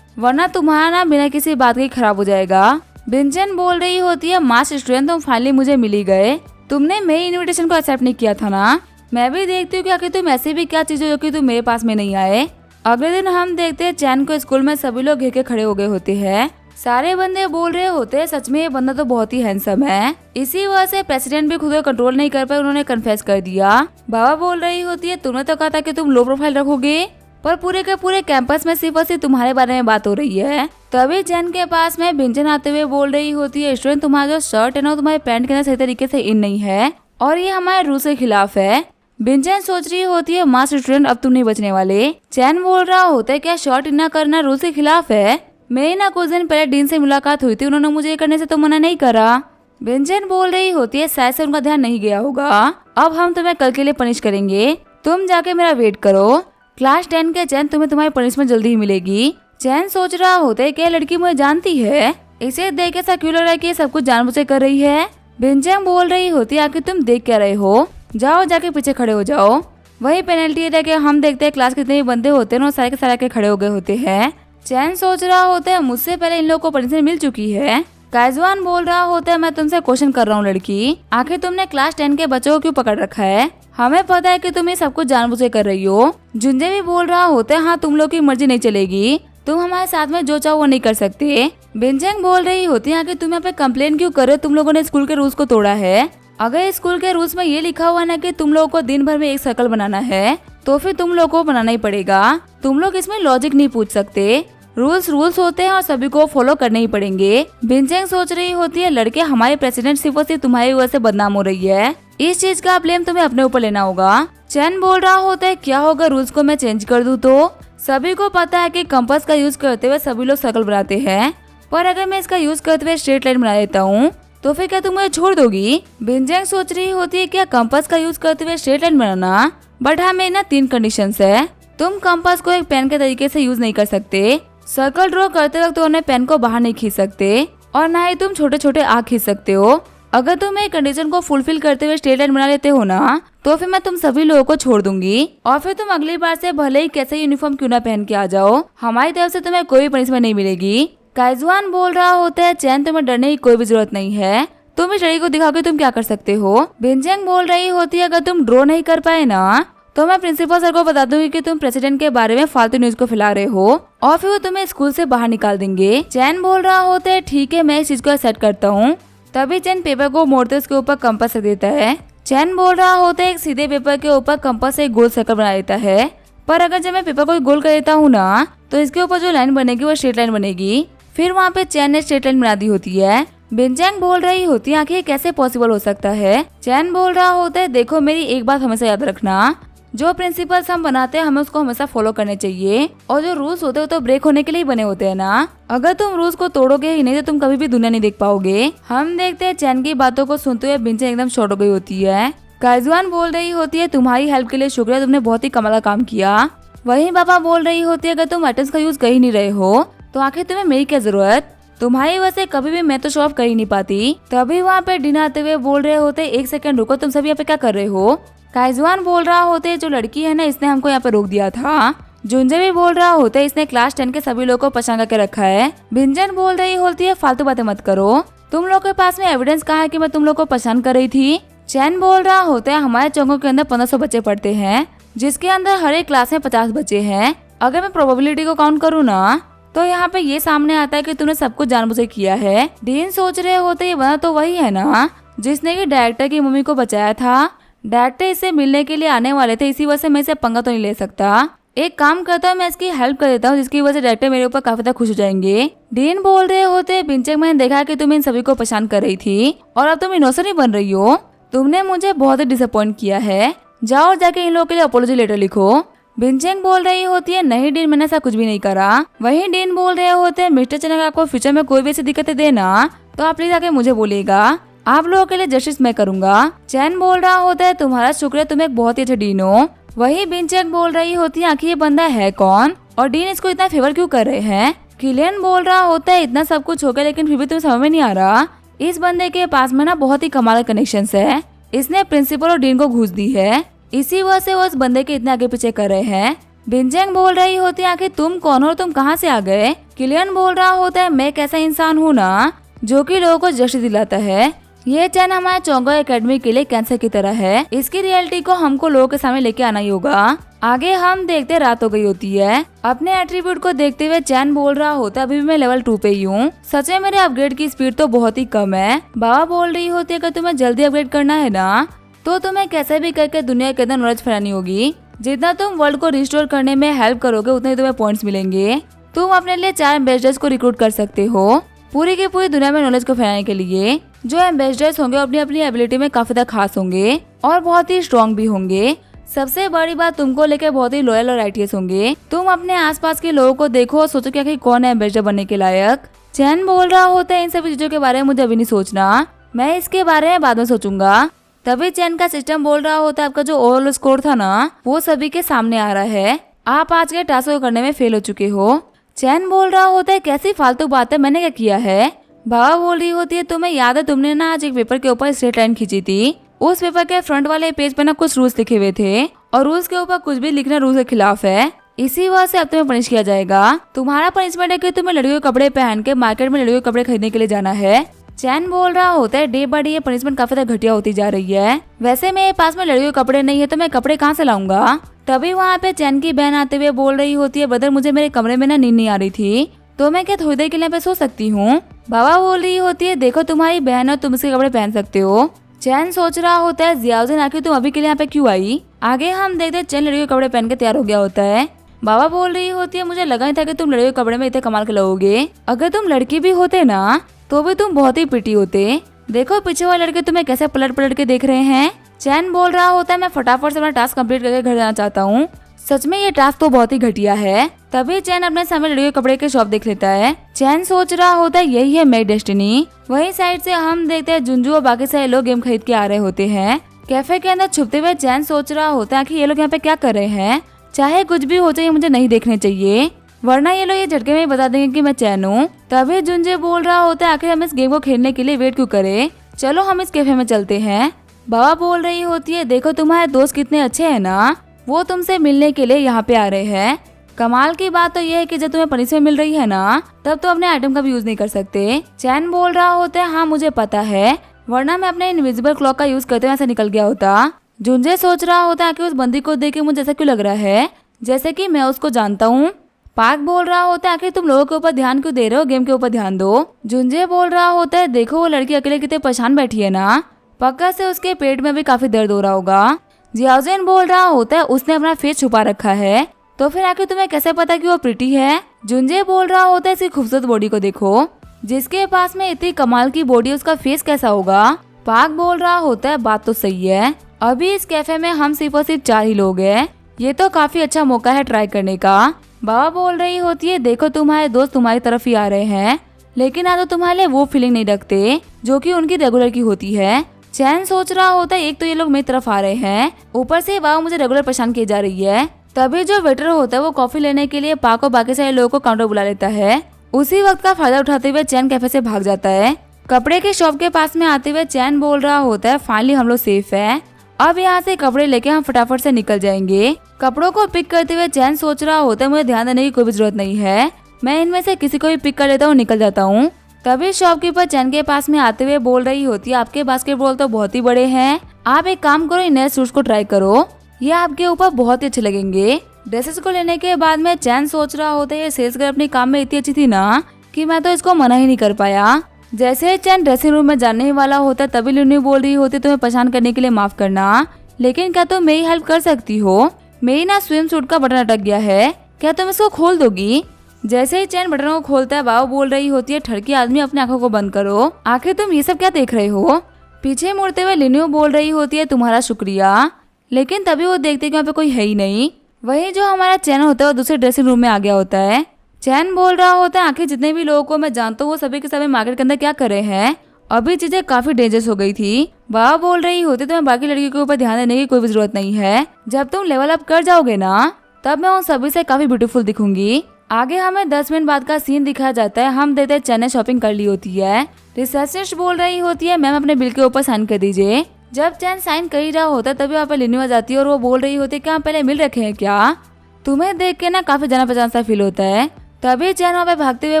वरना तुम्हारा ना बिना किसी बात के खराब हो जाएगा। बिंचन बोल रही होती है मास स्टूडेंट तुम फाइनली मुझे मिल ही गए, तुमने मेरी इनविटेशन को एक्सेप्ट नहीं किया था ना। मैं भी देखती हूँ कि आखिर तुम ऐसी भी क्या चीज हो जो कि तुम मेरे पास में नहीं आए। अगले दिन हम देखते हैं चैन को स्कूल में सभी लोग घेर के खड़े हो गए होते हैं। सारे बंदे बोल रहे होते हैं सच में ये बंदा तो बहुत ही हैंडसम है, इसी वजह से प्रेसिडेंट भी खुद को कंट्रोल नहीं कर पाए, उन्होंने कन्फेस कर दिया। बाबा बोल रही होती है तुमने तो कहा था कि तुम लो प्रोफाइल रखोगे, पर पूरे के पूरे कैंपस में सिर्फ और सिर्फ तुम्हारे बारे में बात हो रही है। तभी चैन के पास में बिंचन आते हुए बोल रही होती है स्टूडेंट तुम्हारा जो शर्ट है ना तुम्हारे पैंट के अंदर सही तरीके से इन नहीं है और ये हमारे रूल के खिलाफ है। बिंचन सोच रही होती है मास स्टूडेंट अब तुम नहीं बचने वाले। चैन बोल रहा होता है क्या शर्ट इन करना रूल के खिलाफ है। मेरी ना कुछ दिन पहले डीन से मुलाकात हुई थी, उन्होंने मुझे ये करने से तो मना नहीं करा। बिंचन बोल रही होती है शायद से उनका ध्यान नहीं गया होगा, अब हम तुम्हें कल के लिए पनिश करेंगे, तुम जाके मेरा वेट करो। क्लास 10 के चैन तुम्हें तुम्हारी पनिशमेंट जल्दी ही मिलेगी। चैन सोच रहा होता है क्या लड़की मुझे जानती है, इसे देख ऐसा क्यों लग रहा है कि ये सब कुछ जानबूझ कर रही है। बिंचन बोल रही होती है आखिर तुम देख क्या रहे हो, जाओ जाके पीछे खड़े हो जाओ। वही पेनल्टी एरिया के हम देखते हैं क्लास कितने भी बंदे होते हैं और सारे के सारे के खड़े हो गए होते हैं। चैन सोच रहा होता है मुझसे पहले इन लोगों को पनिशमेंट मिल चुकी है। काइजवान बोल रहा होता है मैं तुमसे क्वेश्चन कर रहा हूँ लड़की, आखिर तुमने क्लास 10 के बच्चों को क्यों पकड़ रखा है, हमें पता है कि तुम ये सब कुछ जानबूझ कर रही हो। जुंजे भी बोल रहा होता है हाँ तुम लोग की मर्जी नहीं चलेगी, तुम हमारे साथ में जो चाहो वो नहीं कर सकते। बिनचैंग बोल रही होती है कि तुम यहाँ पे कंप्लेन क्यों कर रहे हो, तुम लोगों ने स्कूल के रूल्स को तोड़ा है। अगर स्कूल के रूल्स में ये लिखा हुआ ना कि तुम लोगों को दिन भर में एक सर्कल बनाना है तो फिर तुम लोगों को बनाना ही पड़ेगा। तुम लोग इसमें लॉजिक नहीं पूछ सकते। रूल्स होते हैं और सभी को फॉलो करने ही पड़ेंगे। बिनचैंग सोच रही होती है लड़के हमारे प्रेसिडेंट सिर्फ और सिर्फ तुम्हारी वजह से बदनाम हो रही है, इस चीज का ब्लेम तुम्हें अपने ऊपर लेना होगा। चैन बोल रहा होता है क्या होगा रूल्स को मैं चेंज कर दूं तो? सभी को पता है कि कंपास का यूज करते हुए सभी लोग सर्कल बनाते हैं, पर अगर मैं इसका यूज करते हुए स्ट्रेट लाइन बना देता हूँ तो फिर क्या तुम मुझे छोड़ दोगी? बिनचैंग सोच रही होती है क्या कंपास का यूज करते हुए स्ट्रेट लाइन बनाना, बट हाँ मेरी ना 3 कंडीशंस है। तुम कंपास को एक पेन के तरीके से यूज नहीं कर सकते, सर्कल ड्रॉ करते वक्त उन्हें पेन को बाहर नहीं खींच सकते, और ना ही तुम छोटे छोटे आँख खींच सकते हो। अगर तुम एक कंडीशन को फुलफिल करते हुए स्ट्रेट लाइन बना लेते हो ना तो फिर मैं तुम सभी लोगों को छोड़ दूंगी, और फिर तुम अगली बार से भले ही कैसे यूनिफॉर्म क्यों ना पहन के आ जाओ, हमारी तरफ से तुम्हें कोई पनिशमेंट नहीं मिलेगी। काइजुआन बोल रहा होता है चैन तुम्हें डरने की कोई भी जरूरत नहीं है, तुम इस लड़की को दिखाओ कि तुम क्या कर सकते हो। बिनचैंग बोल रही होती है अगर तुम ड्रॉ नहीं कर पाए ना तो मैं प्रिंसिपल सर को बता दूंगी कि तुम प्रेसिडेंट के बारे में फालतू न्यूज को फैला रहे हो, और फिर वो तुम्हें स्कूल से बाहर निकाल देंगे। चैन बोल रहा होता है ठीक है मैं इस चीज को एक्सेप्ट करता हूँ। तभी चैन पेपर को मोड़ते उसके ऊपर कंपास रख देता है। चैन बोल रहा होता है एक सीधे पेपर के ऊपर कंपास से एक गोल सर्कल बना देता है, पर अगर जब मैं पेपर को गोल कर देता हूँ ना तो इसके ऊपर जो लाइन बनेगी वो स्ट्रेट लाइन बनेगी। फिर वहाँ पे चैन ने स्ट्रेट लाइन बना दी होती है। बिनचैंग बोल रही होती है आखिर कैसे पॉसिबल हो सकता है। चैन बोल रहा होता है देखो मेरी एक बात हमेशा याद रखना, जो प्रिंसिपल्स हम बनाते हैं हमें उसको हमेशा फॉलो करने चाहिए, और जो रूल्स होते हैं तो ब्रेक होने के लिए बने होते हैं ना। अगर तुम रूल्स को तोड़ोगे ही नहीं तो तुम कभी भी दुनिया नहीं देख पाओगे। हम देखते हैं चैन की बातों को सुनते हुए बिनचैंग एकदम शॉर्ट हो गई होती है। काइजुआन बोल रही होती है तुम्हारी हेल्प के लिए शुक्रिया, तुमने बहुत ही कमाल का काम किया। वहीं पापा बोल रही होती है अगर तुम अटेंस का यूज कर ही नहीं रहे हो तो आखिर तुम्हें मेरी क्या जरूरत, तुम्हारी वजह से कभी भी मैं तो शो ऑफ कर ही नहीं पाती। तभी वहाँ पे डिन आते हुए बोल रहे होते एक सेकंड रुको, तुम सभी यहाँ पे क्या कर रहे हो। काइजुआन बोल रहा होते जो लड़की है ना इसने हमको यहाँ पे रोक दिया था। जुंजे भी बोल रहा होता है इसने क्लास 10 के सभी लोगों को पछाड़ करके रखा है। बिनचैंग बोल रही होती है फालतू बातें मत करो, तुम लोग के पास में एविडेंस कहाँ है कि मैं तुम लोग को पछाड़ कर रही थी। चैन बोल रहा होता है हमारे चौकों के अंदर 1500 बच्चे पढ़ते हैं, जिसके अंदर हर एक क्लास में 50 बच्चे हैं। अगर मैं प्रोबेबिलिटी को काउंट करूँ ना तो यहाँ पे ये सामने आता है कि तूने सब कुछ जानबूझ किया है। डीन सोच रहे होते ये बना तो वही है ना जिसने की डायरेक्टर की मम्मी को बचाया था। डायरेक्टर इससे मिलने के लिए आने वाले थे, इसी वजह से मैं इसे पंगा तो नहीं ले सकता। एक काम करता हूँ मैं इसकी हेल्प कर देता हूँ, जिसकी वजह से डायरेक्टर मेरे ऊपर काफी ज्यादा खुश हो जाएंगे। डीन बोल रहे होते बिनचैंग मैंने देखा कि तुम इन सभी को परेशान कर रही थी और अब तुम इनोसेंट ही बन रही हो, तुमने मुझे बहुत ही डिसअपॉइंट किया है। जाओ और जाके इन लोगों के लिए अपोलॉजी लेटर लिखो। बिनचैंग बोल रही होती है नहीं डीन मैंने ऐसा कुछ भी नहीं करा। वहीं डीन बोल रहे होते हैं मिस्टर चैन अगर आपको फ्यूचर में कोई भी ऐसी दिक्कतें देना तो आप प्लीज आके मुझे बोलिएगा, आप लोगों के लिए जस्टिस मैं करूंगा। चैन बोल रहा होता है तुम्हारा शुक्रिया, तुम एक बहुत ही अच्छा डीन हो। वही बिनचैंग बोल रही होती है आखिर ये बंदा है कौन और डीन इसको इतना फेवर क्यों कर रहे हैं। किलियन बोल रहा होता है इतना सब कुछ हो गया लेकिन फिर भी तुम्हें समझ में नहीं आ रहा, इस बंदे के पास में ना बहुत ही कमाल कनेक्शन है, इसने प्रिंसिपल और डीन को घूस दी है, इसी वजह से वो इस बंदे के इतने आगे पीछे कर रहे हैं। बिनचैंग बोल रही होती है आखिर तुम कौन हो और तुम कहाँ से आ गए। किलियन बोल रहा होता है मैं एक ऐसा इंसान हूँ ना जो कि लोगों को जस्टिस दिलाता है। ये चैन हमारे चोंगा एकेडमी के लिए कैंसर की तरह है, इसकी रियलिटी को हमको लोगों के सामने लेके आना ही होगा। आगे हम देखते रात हो गई होती है। अपने एट्रीब्यूट को देखते हुए चैन बोल रहा होता है अभी भी मैं लेवल 2 पे ही हूँ, सच में मेरे अपग्रेड की स्पीड तो बहुत ही कम है। बाबा बोल रही होती है कि तुम्हें जल्दी अपग्रेड करना है ना तो तुम्हें कैसे भी करके दुनिया के अंदर नॉलेज फैलानी होगी। जितना तुम वर्ल्ड को रिस्टोर करने में हेल्प करोगे उतने ही तुम्हें पॉइंट्स मिलेंगे। तुम अपने लिए 4 एम्बेसडर्स को रिक्रूट कर सकते हो पूरी की पूरी दुनिया में नॉलेज को फैलाने के लिए। जो एम्बेसडर्स होंगे अपनी अपनी एबिलिटी में काफी ज्यादा खास होंगे और बहुत ही स्ट्रॉन्ग भी होंगे। सबसे बड़ी बात तुमको लेकर बहुत ही लॉयल और राइटियस होंगे। तुम अपने आसपास के लोगों को देखो और सोचो कि आखिर कौन है एम्बेसडर बनने के लायक। चैन बोल रहा होता है इन सभी चीजों के बारे में मुझे अभी नहीं सोचना, मैं इसके बारे में बाद में सोचूंगा। तभी चैन का सिस्टम बोल रहा होता है आपका जो ओवरऑल स्कोर था ना वो सभी के सामने आ रहा है, आप आज के टास्क को करने में फेल हो चुके हो। चैन बोल रहा होता है कैसी फालतू बात है, मैंने क्या किया है। बाबा बोल रही होती है तुम्हें याद है तुमने ना आज एक पेपर के ऊपर स्ट्रेट लाइन खींची थी, उस पेपर के फ्रंट वाले पेज पे ना कुछ रूल्स लिखे हुए थे और रूल्स के ऊपर कुछ भी लिखना रूल्स के खिलाफ है, इसी वजह से अब तुम्हें पनिश किया जाएगा। तुम्हारा पनिशमेंट है कि तुम्हें लड़कियों के कपड़े पहन के मार्केट में लड़कियों के कपड़े खरीदने के लिए जाना है। चैन बोल रहा होता है डे बाय डे ये पनिशमेंट काफी ज्यादा घटिया होती जा रही है, वैसे मेरे पास में लड़कियों के कपड़े नहीं है तो मैं कपड़े कहाँ से लाऊंगा। तभी वहाँ पे चैन की बहन आते हुए बोल रही होती है, ब्रदर मुझे मेरे कमरे में ना नींद नहीं आ रही थी, तो मैं क्या थोड़ी देर के लिए यहाँ पे सो सकती हूँ। बाबा बोल रही होती है, देखो तुम्हारी बहन है, तुम इसके कपड़े पहन सकते हो। चैन सोच रहा होता है, जियाउद्दीन आखिर तुम अभी के लिए यहाँ पे क्यों आई। आगे हम देखते हैं चैन लड़की के कपड़े पहन के तैयार हो गया होता है। बाबा बोल रही होती है, मुझे लगा नहीं था कि तुम लड़की के कपड़े में इतने कमाल के लगोगे, अगर तुम लड़की भी होते ना तो भी तुम बहुत ही प्रिटी होते। देखो पीछे वाले लड़के तुम्हें कैसे पलट पलट के देख रहे हैं। चैन बोल रहा होता है, मैं फटाफट से अपना टास्क कंप्लीट करके घर जाना चाहता हूँ। सच में ये टास्क तो बहुत ही घटिया है। तभी चैन अपने सामने लड़की के कपड़े के शॉप देख लेता है। चैन सोच रहा होता है, यही है मेरी डेस्टिनी। वही साइड से हम देखते हैं जुंजू और बाकी सारे लोग गेम खरीद के आ रहे होते हैं। कैफे के अंदर छुपते हुए चैन सोच रहा होता है कि ये लोग यहाँ पे क्या कर रहे हैं। चाहे कुछ भी हो जाए मुझे नहीं देखने चाहिए, वरना ये लोग ये झटके में ही बता देंगे कि मैं चैन हूँ। तभी जुंजे बोल रहा होता है, आखिर हम इस गेम को खेलने के लिए वेट क्यों करें, चलो हम इस कैफे में चलते हैं। बाबा बोल रही होती है, देखो तुम्हारे दोस्त कितने अच्छे हैं ना, वो तुमसे मिलने के लिए यहाँ पे आ रहे हैं। कमाल की बात तो ये है कि जब तुम्हें पनिशमेंट मिल रही है ना, तब तो अपने आइटम का भी यूज नहीं कर सकते। चैन बोल रहा होता है, हाँ मुझे पता है, वरना मैं अपने इनविजिबल क्लॉक का यूज करते हुए ऐसे निकल गया होता। जुंजे सोच रहा होता है कि उस बंदी को देख के मुझे ऐसा क्यों लग रहा है जैसे कि मैं उसको जानता हूँ। पार्क बोल रहा होता है, आखिर तुम लोगों के ऊपर ध्यान क्यों दे रहे हो, गेम के ऊपर ध्यान दो। जुंजे बोल रहा होता है, देखो वो लड़की अकेले कितने परेशान बैठी है ना, पक्का से उसके पेट में भी काफी दर्द हो रहा होगा। जियाउद्दीन बोल रहा होता है, उसने अपना फेस छुपा रखा है, तो फिर आखिर तुम्हें कैसे पता कि वो प्रिटी है। जुंजे बोल रहा होता है, इसकी खूबसूरत बॉडी को देखो, जिसके पास में इतनी कमाल की बॉडी, उसका फेस कैसा होगा। पार्क बोल रहा होता है, बात तो सही है, अभी इस कैफे में हम सिर्फ और सिर्फ 4 ही लोग हैं, ये तो काफी अच्छा मौका है ट्राई करने का। बाबा बोल रही होती है, देखो तुम्हारे दोस्त तुम्हारी तरफ ही आ रहे हैं, लेकिन आज तो तुम्हारे लिए वो फीलिंग नहीं रखते जो कि उनकी रेगुलर की होती है। चैन सोच रहा होता है, एक तो ये लोग मेरी तरफ आ रहे हैं, ऊपर से बाबा मुझे रेगुलर परेशान की जा रही है। तभी जो वेटर होता है वो कॉफी लेने के लिए पार्क और बाकी सारे लोगों को काउंटर बुला लेता है। उसी वक्त का फायदा उठाते हुए चैन कैफे से भाग जाता है। कपड़े के शॉप के पास में आते हुए चैन बोल रहा होता है, फाइनली हम लोग सेफ है, अब यहाँ से कपड़े लेके हम फटाफट से निकल जाएंगे। कपड़ों को पिक करते हुए चैन सोच रहा होता है, मुझे ध्यान देने की कोई भी जरूरत नहीं है, मैं इनमें से किसी को भी पिक कर लेता हूँ, निकल जाता हूँ। तभी शॉपकीपर चैन के पास में आते हुए बोल रही होती है, आपके बास्केटबॉल तो बहुत ही बड़े हैं, आप एक काम करो, इन नए शूज को ट्राई करो, ये आपके ऊपर बहुत ही अच्छे लगेंगे। ड्रेसेस को लेने के बाद में चैन सोच रहा होता है, ये सेल्स गर्ल अपने काम में इतनी अच्छी थी ना कि मैं तो इसको मना ही नहीं कर पाया। जैसे ही चैन ड्रेसिंग रूम में जाने ही वाला होता है, तभी लिनी बोल रही होती है, तुम्हें परेशान करने के लिए माफ करना, लेकिन क्या तुम मेरी हेल्प कर सकती हो, मेरी ना स्विम सूट का बटन अटक गया है, क्या तुम इसको खोल दोगी। जैसे ही चैन बटन को खोलता है, बाबा बोल रही होती है, ठड़की आदमी अपनी आंखों को बंद करो, आखिर तुम ये सब क्या देख रहे हो। पीछे मुड़ते हुए लिन्यू बोल रही होती है, तुम्हारा शुक्रिया, लेकिन तभी वो देखते कि वहाँ पे कोई है ही नहीं। वही जो हमारा चैन होता है वो दूसरे ड्रेसिंग रूम में आ गया होता है। चैन बोल रहा होता है, आखिर जितने भी लोगों को मैं जानता हूँ वो सभी के सभी मार्केट के अंदर क्या कर रहे हैं, अभी चीजें काफी डेंजरस हो गई थी। बाबा बोल रही होती, तुम्हें बाकी लड़कियों के ऊपर ध्यान देने की कोई भी जरूरत नहीं है, जब तुम लेवल अप कर जाओगे ना तब मैं उन सभी से काफी ब्यूटीफुल दिखूंगी। आगे हमें 10 मिनट बाद का सीन दिखाया जाता है। हम देखते हैं चैन ने शॉपिंग कर ली होती है। रिसेप्शनिस्ट बोल रही होती है, मैम अपने बिल के ऊपर साइन कर दीजिए। जब चैन साइन कर ही रहा होता है तभी वहाँ पर लिनी आ जाती है और वो बोल रही होती है, क्या हम पहले मिल रखे हैं क्या, तुम्हें देख के ना काफी जाना पहचान सा फील होता है। तभी चैन वहाँ पे भागते हुए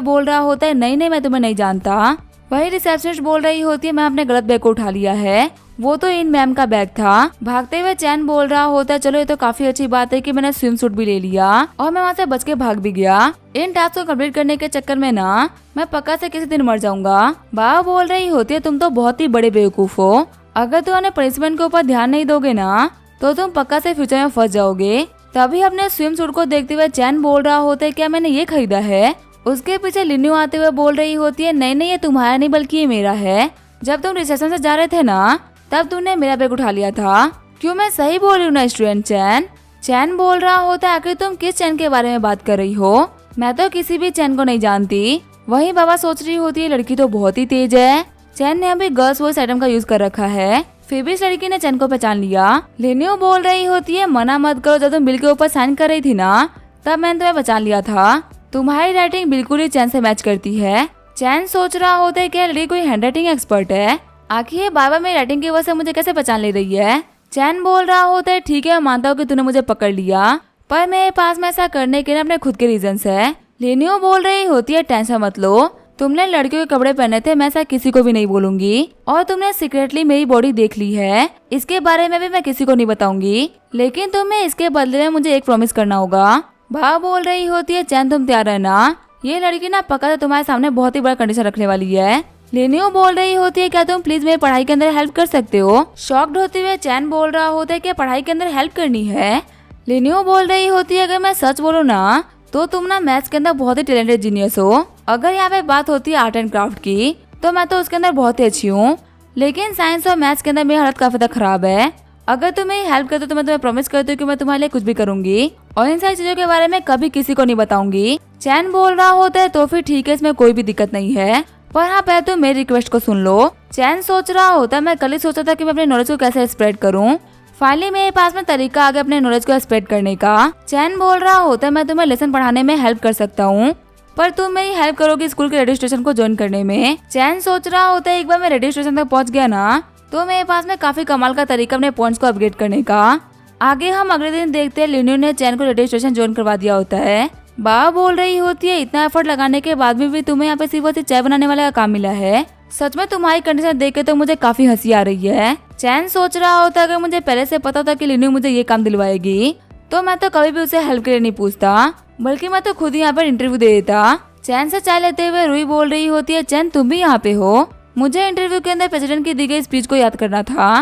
बोल रहा होता है, नहीं नहीं मैं तुम्हें नहीं जानता। वही रिसेप्शनिस्ट बोल रही होती है, मैं अपने गलत बैग को उठा लिया है, वो तो इन मैम का बैग था। भागते हुए चैन बोल रहा होता है, चलो ये तो काफी अच्छी बात है कि मैंने स्विम सूट भी ले लिया और मैं वहाँ से बच के भाग भी गया। इन टास्क को कंप्लीट करने के चक्कर में ना मैं पक्का से किसी दिन मर जाऊंगा। बाबा बोल रही होती है, तुम तो बहुत ही बड़े बेवकूफ हो, अगर तुम अपने पनिशमेंट के ऊपर ध्यान नहीं दोगे ना तो तुम पक्का से फ्यूचर में फंस जाओगे। तभी अपने स्विम सूट को देखते हुए चैन बोल रहा होता है, क्या मैंने ये खरीदा है। उसके पीछे लिन्यू आते हुए बोल रही होती है, नहीं नहीं ये तुम्हारा नहीं बल्कि ये मेरा है, जब तुम रिसेप्शन से जा रहे थे ना तब तुमने मेरा बैग उठा लिया था। क्यों मैं सही बोल रही हूँ ना स्टूडेंट चैन। चैन बोल रहा होता है, आखिर तुम किस चैन के बारे में बात कर रही हो, मैं तो किसी भी चैन को नहीं जानती। वही बाबा सोच रही होती है, लड़की तो बहुत ही तेज है, चैन ने अभी गर्ल्स वॉइस आइटम का यूज कर रखा है, फिर भी इस लड़की ने चैन को पहचान लिया। लिन्यू बोल रही होती है, मना मत करो, जब तुम बिल के ऊपर साइन कर रही थी ना तब मैंने तुम्हें पहचान लिया था, तुम्हारी राइटिंग बिल्कुल ही चैन से मैच करती है। चैन सोच रहा होता है कि लड़की कोई हैंड राइटिंग एक्सपर्ट है, आखिर बाबा मेरी राइटिंग की वजह से मुझे कैसे पहचान ले रही है। चैन बोल रहा होता है, ठीक है मैं मानता हूँ कि तूने मुझे पकड़ लिया, पर मेरे पास में ऐसा करने के अपने खुद के रीजंस है। लिन्यू बोल रही होती है, टेंशन मत लो, तुमने लड़कियों के कपड़े पहने थे, मैं ऐसा किसी को भी नहीं बोलूंगी। और तुमने सीक्रेटली मेरी बॉडी देख ली है, इसके बारे में भी मैं किसी को नहीं बताऊंगी। लेकिन तुम्हें इसके बदले में मुझे एक प्रॉमिस करना होगा। बा बोल रही होती है, चैन तुम तैयार रहना, ये लड़की ना पक्का तो तुम्हारे सामने बहुत ही बड़ा कंडीशन रखने वाली है। लिनियो बोल रही होती है, क्या तुम प्लीज मेरी पढ़ाई के अंदर हेल्प कर सकते हो। शॉक्ड होते हुए चैन बोल रहा होता है कि पढ़ाई के अंदर हेल्प करनी है। लिनियो बोल रही होती है, अगर मैं सच बोलूँ ना तो तुम ना मैथ्स के अंदर बहुत ही टैलेंटेड जीनियस हो। अगर यहाँ पे बात होती है आर्ट एंड क्राफ्ट की तो मैं तो उसके अंदर बहुत ही अच्छी हूँ, लेकिन साइंस और मैथ्स के अंदर मेरी हालत काफी ज्यादा खराब है। अगर तुम मेरी हेल्प करते हो तो मैं तुम्हें प्रॉमिस करती हूँ कि मैं तुम्हारे लिए कुछ भी करूंगी और इन सारी चीजों के बारे में कभी किसी को नहीं बताऊंगी। चैन बोल रहा होता है, तो फिर ठीक है, इसमें कोई भी दिक्कत नहीं है, पर हाँ पहले तुम मेरी रिक्वेस्ट को सुन लो। चैन सोच रहा होता है, मैं कल ही सोचा था कि मैं अपने नॉलेज को कैसे स्प्रेड करूँ। फाइनली मेरे पास में तरीका आ गया अपने नॉलेज को स्प्रेड करने का। चैन बोल रहा होता है, मैं तुम्हें लेसन पढ़ाने में हेल्प कर सकता हूँ, पर तुम मेरी हेल्प करोगी स्कूल के रेडियो स्टेशन को ज्वाइन करने में। चैन सोच रहा होता है, एक बार मैं रेडियो स्टेशन तक पहुँच गया ना तो मेरे पास में काफी कमाल का तरीका अपने पॉइंट्स को अपग्रेड करने का। आगे हम अगले दिन देखते हैं लिनियो ने चैन को रेडियो स्टेशन ज्वाइन करवा दिया होता है। बा बोल रही होती है, इतना एफर्ट लगाने के बाद भी तुम्हें यहाँ पे सिर्फ और सिर्फ चाय बनाने वाले का काम मिला है। सच में तुम्हारी कंडीशन देख के तो मुझे काफी हंसी आ रही है। चैन सोच रहा होता है, अगर मुझे पहले से पता था कि लिनियो मुझे ये काम दिलवाएगी तो मैं तो कभी भी उसे हेल्प के लिए नहीं पूछता, बल्कि मैं तो खुद ही यहाँ पर इंटरव्यू दे देता। चैन से चाय लेते हुए रुई बोल रही होती है, चैन तुम भी यहाँ पे हो, मुझे इंटरव्यू के अंदर प्रेसिडेंट की दी गई स्पीच को याद करना था,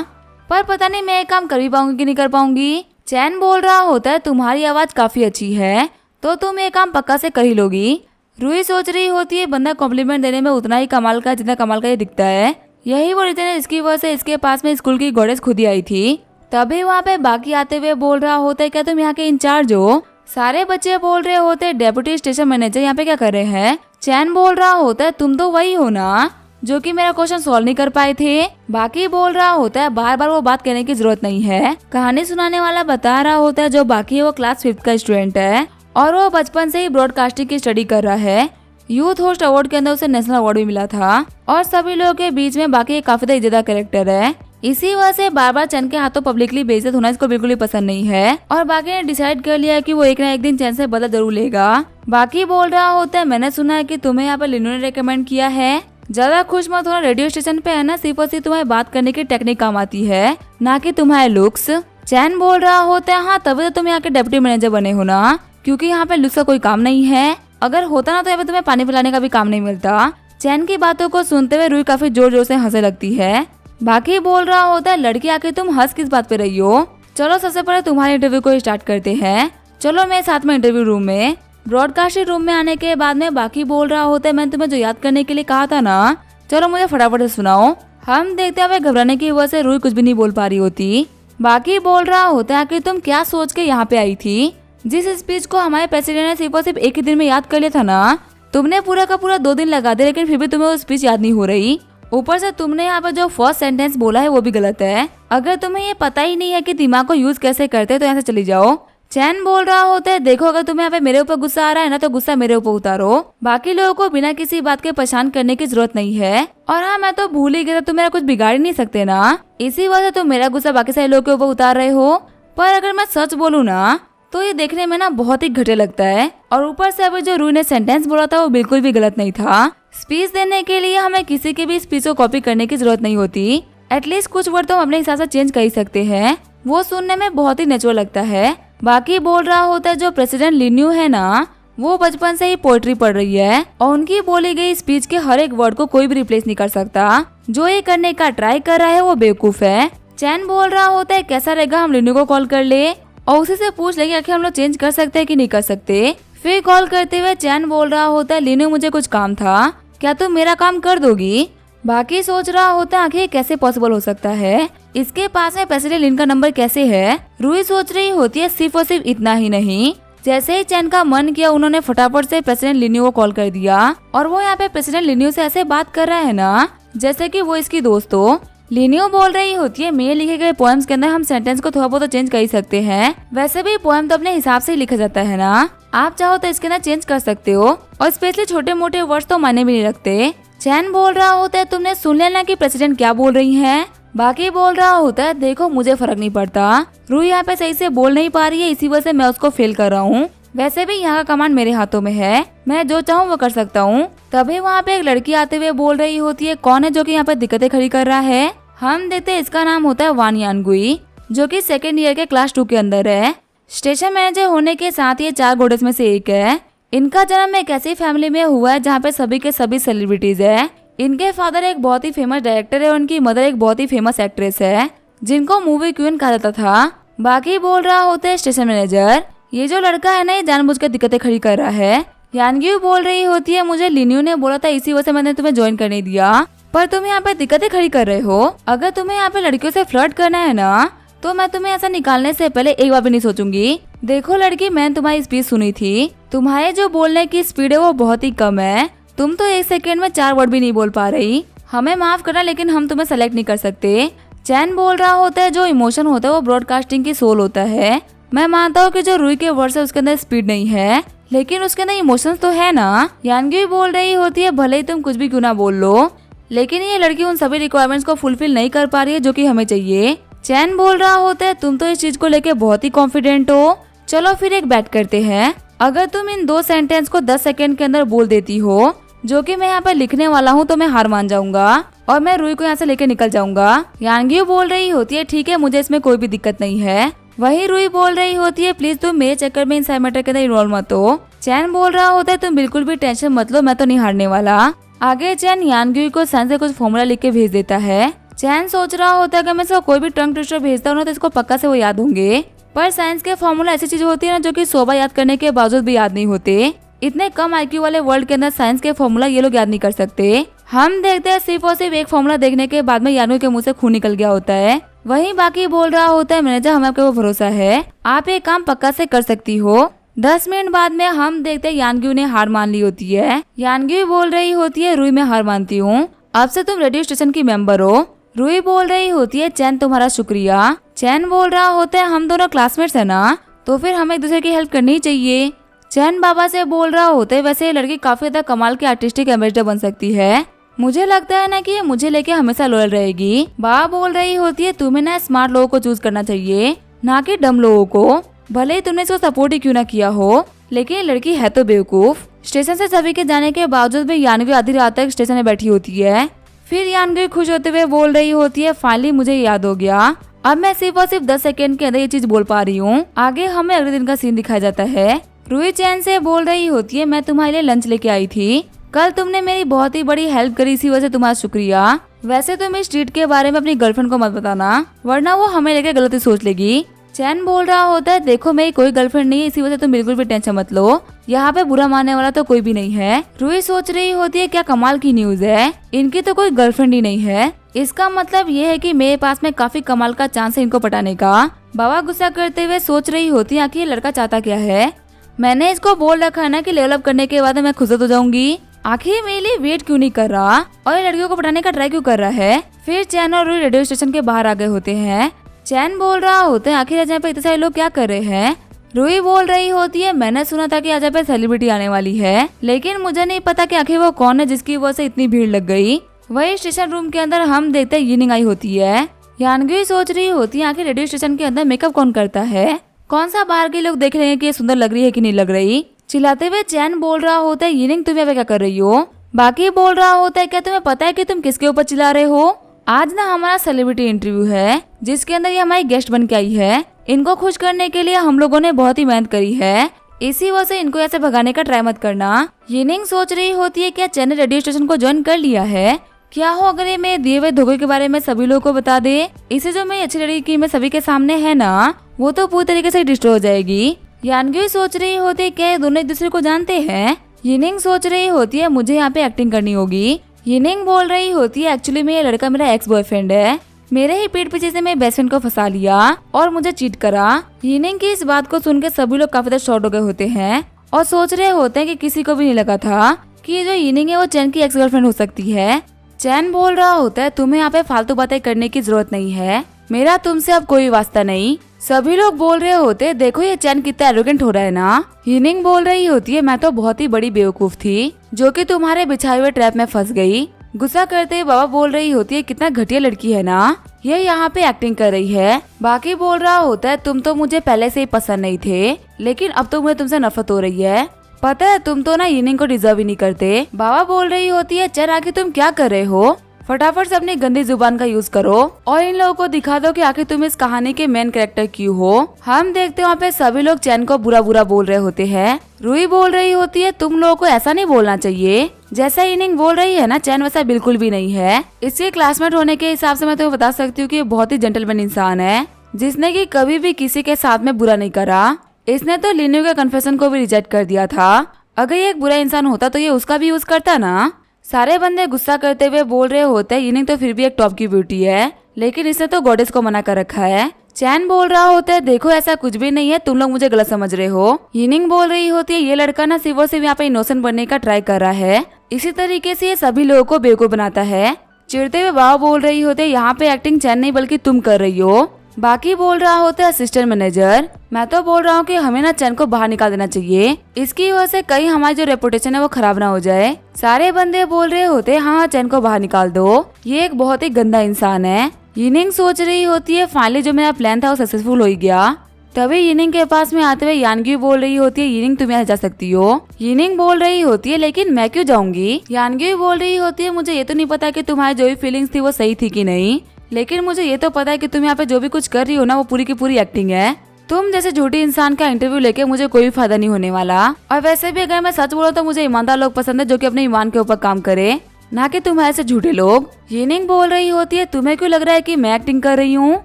पर पता नहीं मैं ये काम कर भी पाऊंगी कि नहीं कर पाऊंगी। चैन बोल रहा होता है, तुम्हारी आवाज काफी अच्छी है तो तुम ये काम पक्का से कर ही लोगी। रूही सोच रही होती है, बंदा कॉम्प्लीमेंट देने में उतना ही कमाल का जितना कमाल का ये दिखता है। यही वो रीजन है इसकी वजह से इसके पास में स्कूल की गॉडेस खुद ही आई थी। तभी वहाँ पे बाकी आते हुए बोल रहा होता है, क्या तुम यहाँ के इंचार्ज हो। सारे बच्चे बोल रहे होते, डेप्यूटी स्टेशन मैनेजर यहाँ पे क्या कर रहे हैं। चैन बोल रहा होता है, तुम तो वही हो ना जो कि मेरा क्वेश्चन सॉल्व नहीं कर पाए थे। बाकी बोल रहा होता है, बार बार वो बात कहने की जरूरत नहीं है। कहानी सुनाने वाला बता रहा होता है, जो बाकी है वो क्लास 5th का स्टूडेंट है और वो बचपन से ही ब्रॉडकास्टिंग की स्टडी कर रहा है। यूथ होस्ट अवार्ड के अंदर उसे नेशनल अवार्ड भी मिला था और सभी लोगों के बीच में बाकी काफी इज्जतदार कैरेक्टर है। इसी वजह से बार बार चैन के हाथों पब्लिकली बेइज्जत होना इसको बिल्कुल भी पसंद नहीं है और बाकी ने डिसाइड कर लिया कि वो एक ना एक दिन चैन से बदला जरूर लेगा। बाकी बोल रहा होता है, मैंने सुना है कि तुम्हें यहाँ पर लिनो ने रेकमेंड किया है, ज्यादा खुश मत होना, रेडियो स्टेशन पे है ना सिर्फ और सिर्फ तुम्हारी बात करने की टेक्निक काम आती है, ना कि तुम्हारे लुक्स। चैन बोल रहा होता है, हाँ तभी तो तुम यहाँ के डिप्टी मैनेजर बने हो ना, क्योंकि यहाँ पे लुक्स का कोई काम नहीं है। अगर होता ना तो यहाँ पे तुम्हें पानी पिलाने का भी काम नहीं मिलता। चैन की बातों को सुनते हुए रूही काफी जोर जोर से हंसने लगती है। बाकी बोल रहा होता है, लड़की आके तुम हंस किस बात पे रही हो। चलो सबसे पहले तुम्हारे इंटरव्यू को स्टार्ट करते हैं, चलो मेरे साथ में इंटरव्यू रूम में। ब्रॉडकास्टिंग रूम में आने के बाद में बाकी बोल रहा होता है, मैंने तुम्हें जो याद करने के लिए कहा था ना, चलो मुझे फटाफट से सुनाओ। हम देखते हुए घबराने की वजह से रूही कुछ भी नहीं बोल पा रही होती। बाकी बोल रहा होता है कि तुम क्या सोच के यहाँ पे आई थी, जिस स्पीच को हमारे प्रेसिडेंट ने सिर्फ और सिर्फ एक ही दिन में याद कर लिया था ना, तुमने पूरा का पूरा 2 दिन लगा दिया, लेकिन फिर भी तुम्हें वो स्पीच याद नहीं हो रही। ऊपर से तुमने यहाँ पर जो फर्स्ट सेंटेंस बोला है वो भी गलत है। अगर तुम्हें ये पता ही नहीं है कि दिमाग को यूज कैसे करते तो यहाँ से चली जाओ। चैन बोल रहा होता है, देखो अगर तुम्हें यहाँ पे मेरे ऊपर गुस्सा आ रहा है ना तो गुस्सा मेरे ऊपर उतारो, बाकी लोगों को बिना किसी बात के परेशान करने की जरूरत नहीं है। और हाँ मैं तो भूल ही गया, तुम मेरा कुछ बिगाड़ ही नहीं सकते ना, इसी वजह से तुम मेरा गुस्सा बाकी सारे लोगों के ऊपर उतार रहे हो। पर अगर मैं सच बोलूँ ना तो ये देखने में ना बहुत ही घटिया लगता है। और ऊपर से अभी जो रूही ने सेंटेंस बोला था वो बिल्कुल भी गलत नहीं था। स्पीच देने के लिए हमें किसी की भी स्पीच को कॉपी करने की जरूरत नहीं होती। एटलीस्ट कुछ वर्ड तो हम अपने हिसाब से चेंज कर ही सकते हैं, वो सुनने में बहुत ही नेचुरल लगता है। बाकी बोल रहा होता है, जो प्रेसिडेंट लिन्यू है ना वो बचपन से ही पोएट्री पढ़ रही है और उनकी बोली गई स्पीच के हर एक वर्ड को कोई भी रिप्लेस नहीं कर सकता। जो ये करने का ट्राई कर रहा है वो बेवकूफ है। चैन बोल रहा होता है, कैसा रहेगा हम लिन्यू को कॉल कर ले और उसी से पूछ ले कि आखिर हम लोग चेंज कर सकते हैं कि नहीं कर सकते। फिर कॉल करते हुए चैन बोल रहा होता है, लिन्यू मुझे कुछ काम था, क्या तुम मेरा काम कर दोगी। बाकी सोच रहा होता है आखिर कैसे पॉसिबल हो सकता है, इसके पास में प्रेसिडेंट लिन का नंबर कैसे है। रूही सोच रही होती है सिर्फ और सिर्फ इतना ही नहीं, जैसे ही चैन का मन किया उन्होंने फटाफट से प्रेसिडेंट लिन्यू को कॉल कर दिया और वो यहाँ पे प्रेसिडेंट लिन्यू से ऐसे बात कर रहा है ना जैसे कि वो इसकी दोस्त हो। लिन्यू बोल रही होती है, मेरे लिखे गए पोएम्स के अंदर हम सेंटेंस को थोड़ा बहुत चेंज कर ही सकते हैं, वैसे भी पोएम तो अपने हिसाब से ही लिखा जाता है ना, आप चाहो तो इसके अंदर चेंज कर सकते हो और स्पेशली छोटे मोटे वर्ड्स तो मायने भी नहीं रखते। चैन बोल रहा होता है, तुमने सुन लिया ना कि प्रेसिडेंट क्या बोल रही हैं। बाकी बोल रहा होता है, देखो मुझे फर्क नहीं पड़ता, रूही यहाँ पे सही से बोल नहीं पा रही है, इसी वजह से मैं उसको फेल कर रहा हूँ। वैसे भी यहाँ का कमांड मेरे हाथों में है, मैं जो चाहूँ वो कर सकता हूँ। तभी वहाँ पे एक लड़की आते हुए बोल रही होती है, कौन है जो कि यहाँ पे दिक्कतें खड़ी कर रहा है। हम देखते हैं इसका नाम होता है वान यानगुई, जो कि सेकेंड ईयर के क्लास 2 के अंदर है। स्टेशन मैनेजर होने के साथ ये 4 गोडेस में से एक है। इनका जन्म एक ऐसी फैमिली में हुआ है जहाँ पे सभी के सभी सेलिब्रिटीज है। इनके फादर एक बहुत ही फेमस डायरेक्टर है और उनकी मदर एक बहुत ही फेमस एक्ट्रेस है, जिनको मूवी क्वीन कहा जाता था। बाकी बोल रहा होता है स्टेशन मैनेजर, ये जो लड़का है ना ये जानबूझ के दिक्कतें खड़ी कर रहा है। यानग्यू बोल रही होती है, मुझे लिन्यू ने बोला था, इसी वजह से मैंने तुम्हें ज्वाइन करने दिया, पर तुम यहाँ पे दिक्कतें खड़ी कर रहे हो। अगर तुम्हें यहाँ पे लड़कियों से फ्लर्ट करना है ना, तो मैं तुम्हें ऐसा निकालने से पहले एक बार भी नहीं सोचूंगी। देखो लड़की, मैंने तुम्हारी स्पीच सुनी थी, तुम्हारे जो बोलने की स्पीड है वो बहुत ही कम है। तुम तो 1 सेकेंड में 4 वर्ड भी नहीं बोल पा रही। हमें माफ करना, लेकिन हम तुम्हें सेलेक्ट नहीं कर सकते। चैन बोल रहा होता है, जो इमोशन होता है वो ब्रॉडकास्टिंग की सोल होता है। मैं मानता हूँ कि जो रुई के वर्ड्स है उसके अंदर स्पीड नहीं है, लेकिन उसके अंदर इमोशंस तो है ना। यानग्यू बोल रही होती है, भले ही तुम कुछ भी क्यों ना बोल लो, लेकिन ये लड़की उन सभी रिक्वायरमेंट्स को फुलफिल नहीं कर पा रही है जो कि हमें चाहिए। चैन बोल रहा होता है, तुम तो इस चीज को लेके बहुत ही कॉन्फिडेंट हो। चलो फिर एक बैट करते हैं। अगर तुम इन 2 सेंटेंस को 10 सेकेंड के अंदर बोल देती हो, जो कि मैं यहाँ पर लिखने वाला हूँ, तो मैं हार मान जाऊंगा और मैं रुई को यहाँ से लेके निकल जाऊंगा। यानग्यू बोल रही होती है, ठीक है, मुझे इसमें कोई भी दिक्कत नहीं है। वही रुई बोल रही होती है, प्लीज तुम मेरे चक्कर में इन मैटर के अंदर इन्वॉल्व मत हो। चैन बोल रहा होता है, तुम बिल्कुल भी टेंशन मत लो, मैं तो नहीं हारने वाला। आगे चैन यानग्यू को साइंस से कुछ फॉर्मूला लिख के भेज देता है। चैन सोच रहा होता है कि मैं इसको कोई भी टंग ट्विस्टर भेजता हूँ ना तो इसको पक्का से वो याद होंगे, पर साइंस के फॉर्मूला ऐसी चीज होती है ना जो कि 100 बार याद करने के बावजूद भी याद नहीं होते। इतने कम आईक्यू वाले वर्ल्ड के अंदर साइंस के फॉर्मूला ये लोग याद नहीं कर सकते। हम देखते हैं सिर्फ और सिर्फ एक फॉर्मूला देखने के बाद में यानग्यू के मुंह से खून निकल गया होता है। वहीं बाकी बोल रहा होता है, मैनेजर हमें आपके वो भरोसा है, आप ये काम पक्का से कर सकती हो। 10 मिनट बाद में हम देखते हैं यानग्यू ने हार मान ली होती है। यानग्यू बोल रही होती है, रुई मैं हार मानती हूँ, अब से तुम रेडियो स्टेशन की मेंबर हो। रुई बोल रही होती है, चैन तुम्हारा शुक्रिया। चैन बोल रहा होता है, हम दोनों क्लासमेट्स है ना, तो फिर हमें एक दूसरे की हेल्प करनी चाहिए। चैन बाबा से बोल रहा होता है, वैसे ये लड़की काफी ज्यादा कमाल की आर्टिस्टिक एम्बेसडर बन सकती है, मुझे लगता है ना कि ये मुझे लेके हमेशा लॉयल रहेगी। बाबा बोल रही होती है, तुम्हें ना स्मार्ट लोगों को चूज करना चाहिए, ना कि डम लोगों को। भले ही तुमने इसको सपोर्ट ही क्यों ना किया हो, लेकिन ये लड़की है तो बेवकूफ। स्टेशन से सभी के जाने के बावजूद भी यानग्यू आधी रात तक स्टेशन में बैठी होती है। फिर यानग्यू खुश होते हुए बोल रही होती है, फाइनली मुझे याद हो गया, अब मैं सिर्फ और सिर्फ 10 सेकेंड के अंदर ये चीज बोल पा रही हूँ। आगे हमें अगले दिन का सीन दिखाया जाता है। रुई चैन से बोल रही होती है, मैं तुम्हारे लिए लंच लेके आई थी, कल तुमने मेरी बहुत ही बड़ी हेल्प करी, इसी वजह से तुम्हारा शुक्रिया। वैसे तुम इस ट्रीट के बारे में अपनी गर्लफ्रेंड को मत बताना, वरना वो हमें लेकर गलती सोच लेगी। चैन बोल रहा होता है, देखो मेरी कोई गर्लफ्रेंड नहीं है, इसी वजह से तुम बिल्कुल भी टेंशन मत लो, यहाँ पे बुरा मानने वाला तो कोई भी नहीं है। रुई सोच रही होती है, क्या कमाल की न्यूज है, इनकी तो कोई गर्लफ्रेंड ही नहीं है, इसका मतलब ये है कि मेरे पास में काफी कमाल का चांस है इनको पटाने का। बाबा गुस्सा करते हुए सोच रही होती है, आखिर ये लड़का चाहता क्या है, मैंने इसको बोल रखा है ना कि लेवल अप करने के बाद मैं खुश हो जाऊंगी, आखिर मेरे लिए वेट क्यों नहीं कर रहा और ये लड़कियों को पटाने का ट्राई क्यों कर रहा है। फिर चैन और रुई रेडियो स्टेशन के बाहर आ गए होते हैं। चैन बोल रहा होता है, आखिर आज यहाँ पे इतने सारे लोग क्या कर रहे हैं। रुई बोल रही होती है, मैंने सुना था कि आज यहाँ पे सेलिब्रिटी आने वाली है, लेकिन मुझे नहीं पता कि आखिर वो कौन है जिसकी वजह से इतनी भीड़ लग गई। वही स्टेशन रूम के अंदर हम देखते हैं यिनिंग आई होती है। यानग्यू सोच रही होती है, आखिर रेडियो स्टेशन के अंदर मेकअप कौन करता है, कौन सा बाहर के लोग देख रहे हैं कि ये सुंदर लग रही है कि नहीं लग रही। चिल्लाते हुए चैन बोल रहा होता है, यिनिंग तुम यहाँ पे क्या कर रही हो। बाकी बोल रहा होता है, क्या तुम्हें पता है कि तुम किसके ऊपर चिल्ला रहे हो, आज ना हमारा सेलिब्रिटी इंटरव्यू है जिसके अंदर ये हमारी गेस्ट बन के आई है, इनको खुश करने के लिए हम लोगों ने बहुत ही मेहनत करी है, इसी वजह से इनको ऐसे भगाने का ट्राई मत करना। यिनिंग सोच रही होती है, क्या चैन ने रेडियो स्टेशन को ज्वाइन कर लिया है, क्या हो अगर ये मेरे दिए हुए धोखे के बारे में सभी लोगों को बता दे, इसे जो मेरी अच्छी लड़की में सभी के सामने है ना, वो तो पूरी तरीके से डिस्ट्रॉय हो जाएगी। यानग्यू सोच रही होती है, क्या ये दोनों एक दूसरे को जानते हैं। यिनिंग सोच रही होती है, मुझे यहाँ पे एक्टिंग करनी होगी। यिनिंग बोल रही होती है, एक्चुअली में ये लड़का मेरा एक्स बॉयफ्रेंड है, मेरे ही पीठ पीछे से मेरे बेस्ट फ्रेंड को फंसा लिया और मुझे चीट करा। यिनिंग की इस बात को सुन के सभी लोग काफी ज्यादा शॉक हो गए होते हैं और सोच रहे होते हैं कि किसी को भी नहीं लगा था कि ये जो यिनिंग है वो चैन की एक्स गर्लफ्रेंड हो सकती है। चैन बोल रहा होता है, तुम्हें यहाँ पे फालतू बातें करने की जरूरत नहीं है, मेरा तुमसे अब कोई वास्ता नहीं। सभी लोग बोल रहे होते, देखो ये चैन कितना एरोगेंट हो रहा है ना। यिनिंग बोल रही होती है, मैं तो बहुत ही बड़ी बेवकूफ थी जो कि तुम्हारे बिछाए हुए ट्रैप में फंस गई। गुस्सा करते हुए बाबा बोल रही होती है कितना घटिया लड़की है ना, ये यहाँ पे एक्टिंग कर रही है। बाकी बोल रहा होता है तुम तो मुझे पहले से ही पसंद नहीं थे, लेकिन अब तो मुझे तुमसे नफरत हो रही है। पता है तुम तो ना यिनिंग को डिजर्व ही नहीं करते। बाबा बोल रही होती है चल आखिर तुम क्या कर रहे हो, फटाफट से अपनी गंदी जुबान का यूज करो और इन लोगों को दिखा दो कि आखिर तुम इस कहानी के मेन कैरेक्टर क्यों हो। हम देखते हैं वहाँ पे सभी लोग चैन को बुरा बुरा बोल रहे होते हैं। रूही बोल रही होती है तुम लोगों को ऐसा नहीं बोलना चाहिए, जैसा यिनिंग बोल रही है ना चैन वैसा बिल्कुल भी नहीं है। इसके क्लासमेट होने के हिसाब से मैं तुम्हें बता सकती हूँ कि बहुत ही जेंटलमैन इंसान है, जिसने की कभी भी किसी के साथ में बुरा नहीं करा। इसने तो लिन्यू के कन्फेशन को भी रिजेक्ट कर दिया था। अगर ये एक बुरा इंसान होता तो ये उसका भी यूज करता ना। सारे बंदे गुस्सा करते हुए बोल रहे होते हैं यिनिंग तो फिर भी एक टॉप की ब्यूटी है, लेकिन इसने तो गॉडेस को मना कर रखा है। चैन बोल रहा होता है देखो ऐसा कुछ भी नहीं है, तुम लोग मुझे गलत समझ रहे हो। यिनिंग बोल रही होती है ये लड़का ना सिर्फ और सिर्फ यहाँ पे इनोसेंट बनने का ट्राई कर रहा है, इसी तरीके से ये सभी लोगों को बेवकूफ बनाता है। चिढ़ते हुए बाबा बोल रही होते यहाँ पे एक्टिंग चैन नहीं बल्कि तुम कर रही हो। बाकी बोल रहा होता है असिस्टेंट मैनेजर मैं तो बोल रहा हूँ कि हमें ना चैन को बाहर निकाल देना चाहिए, इसकी वजह से कहीं हमारी जो रेपुटेशन है वो खराब ना हो जाए। सारे बंदे बोल रहे होते हाँ चैन को बाहर निकाल दो, ये एक बहुत ही गंदा इंसान है। यिनिंग सोच रही होती है फाइनली जो मेरा प्लान था वो सक्सेसफुल हो गया। तभी यिनिंग के पास में आते हुए यानग्यू बोल रही होती है यिनिंग तुम यहाँ जा सकती हो। यिनिंग बोल रही होती है लेकिन मैं क्यों जाऊंगी। यानग्यू बोल रही होती है मुझे ये तो नहीं पता कि तुम्हारी जो भी फीलिंग्स थी वो सही थी कि नहीं, लेकिन मुझे ये तो पता है कि तुम यहाँ पे जो भी कुछ कर रही हो ना वो पूरी की पूरी एक्टिंग है। तुम जैसे झूठी इंसान का इंटरव्यू लेके मुझे कोई फायदा नहीं होने वाला। और वैसे भी अगर मैं सच बोलूं तो मुझे ईमानदार लोग पसंद है जो कि अपने ईमान के ऊपर काम करे, ना कि तुम्हारे से झूठे लोग। यिनिंग बोल रही होती है तुम्हें क्यों लग रहा है कि मैं एक्टिंग कर रही हूँ।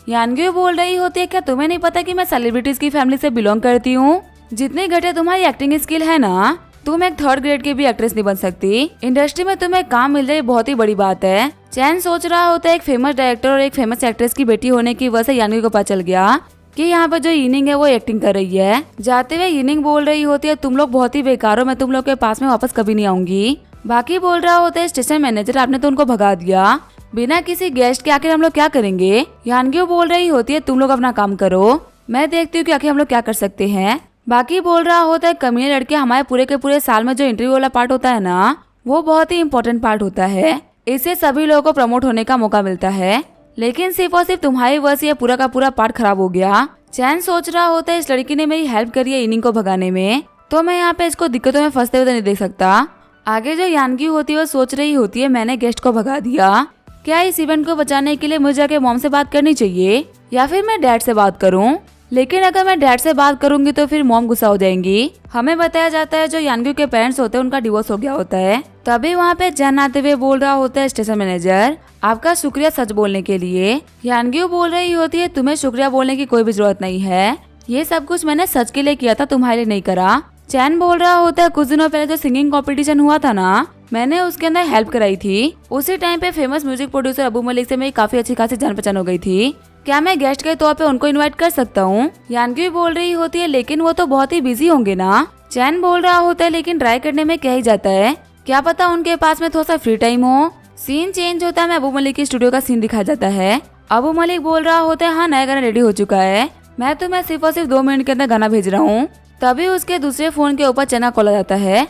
यानग्यू बोल रही होती है क्या तुम्हें नहीं पता कि मैं सेलिब्रिटीज की फैमिली से बिलोंग करती हूँ। जितनी घटे तुम्हारी एक्टिंग स्किल है ना, तुम एक 3rd ग्रेड की भी एक्ट्रेस नहीं बन सकती। इंडस्ट्री में तुम्हें काम मिल जाए बहुत ही बड़ी बात है। चैन सोच रहा होता है एक फेमस डायरेक्टर और एक फेमस एक्ट्रेस की बेटी होने की वजह से यानग्यू को पता चल गया कि यहाँ पर जो यिनिंग है वो एक्टिंग कर रही है। जाते हुए यिनिंग बोल रही होती है तुम लोग बहुत ही बेकार हो, मैं तुम लोग के पास में वापस कभी नहीं आऊंगी। बाकी बोल रहा होता है स्टेशन मैनेजर आपने तो उनको भगा दिया बिना किसी गेस्ट के, आखिर हम लोग क्या करेंगे। यानग्यू बोल रही होती है तुम लोग अपना काम करो, मैं देखती हूँ कि आखिर हम लोग क्या कर सकते हैं। बाकी बोल रहा होता है कमीने लड़के हमारे पूरे के पूरे साल में जो इंटरव्यू वाला पार्ट होता है ना वो बहुत ही इम्पोर्टेंट पार्ट होता है, इससे सभी लोगों को प्रमोट होने का मौका मिलता है, लेकिन सिर्फ और सिर्फ तुम्हारी वजह से ये पूरा का पूरा पार्ट खराब हो गया। चैन सोच रहा होता है इस लड़की ने मेरी हेल्प करी है यिनिंग को भगाने में, तो मैं यहाँ पे इसको दिक्कतों में फंसते हुए तो नहीं देख सकता। आगे जो यानग्यू होती है वो सोच रही होती है मैंने गेस्ट को भगा दिया, क्या इस इवेंट को बचाने के लिए मुझे जाके मॉम से बात करनी चाहिए या फिर मैं डैड से बात करूं। लेकिन अगर मैं डैड से बात करूंगी तो फिर मॉम गुस्सा हो जाएंगी। हमें बताया जाता है जो यानग्यू के पेरेंट्स होते हैं उनका डिवोर्स हो गया होता है। तभी वहाँ पे चैन आते हुए बोल रहा होता है स्टेशन मैनेजर आपका शुक्रिया सच बोलने के लिए। यानग्यू बोल रही होती है तुम्हें शुक्रिया बोलने की कोई भी जरूरत नहीं है, ये सब कुछ मैंने सच के लिए किया था, तुम्हारे लिए नहीं करा। चैन बोल रहा होता है कुछ दिनों पहले जो सिंगिंग कंपटीशन हुआ था ना, मैंने उसके अंदर हेल्प कराई थी। उसी टाइम पे famous music producer Abu Malik से मेरी काफी अच्छी खासी जान पहचान हो गई थी, क्या मैं गेस्ट के तौर पे उनको इनवाइट कर सकता हूँ। यानग्यू बोल रही होती है लेकिन वो तो बहुत ही बिजी होंगे ना। चैन बोल रहा होता है लेकिन ट्राई करने में क्या ही जाता है, क्या पता उनके पास में थोड़ा सा फ्री टाइम हो। सीन चेंज होता है, अबू मलिक की स्टूडियो का सीन दिखाया जाता है। अबू मलिक बोल रहा होता है हाँ नया गाना रेडी हो चुका है, मैं तुम्हें सिर्फ और सिर्फ 2 मिनट के अंदर गाना भेज रहा हूँ। तभी उसके दूसरे फोन के ऊपर चैन का कॉल आ जाता है।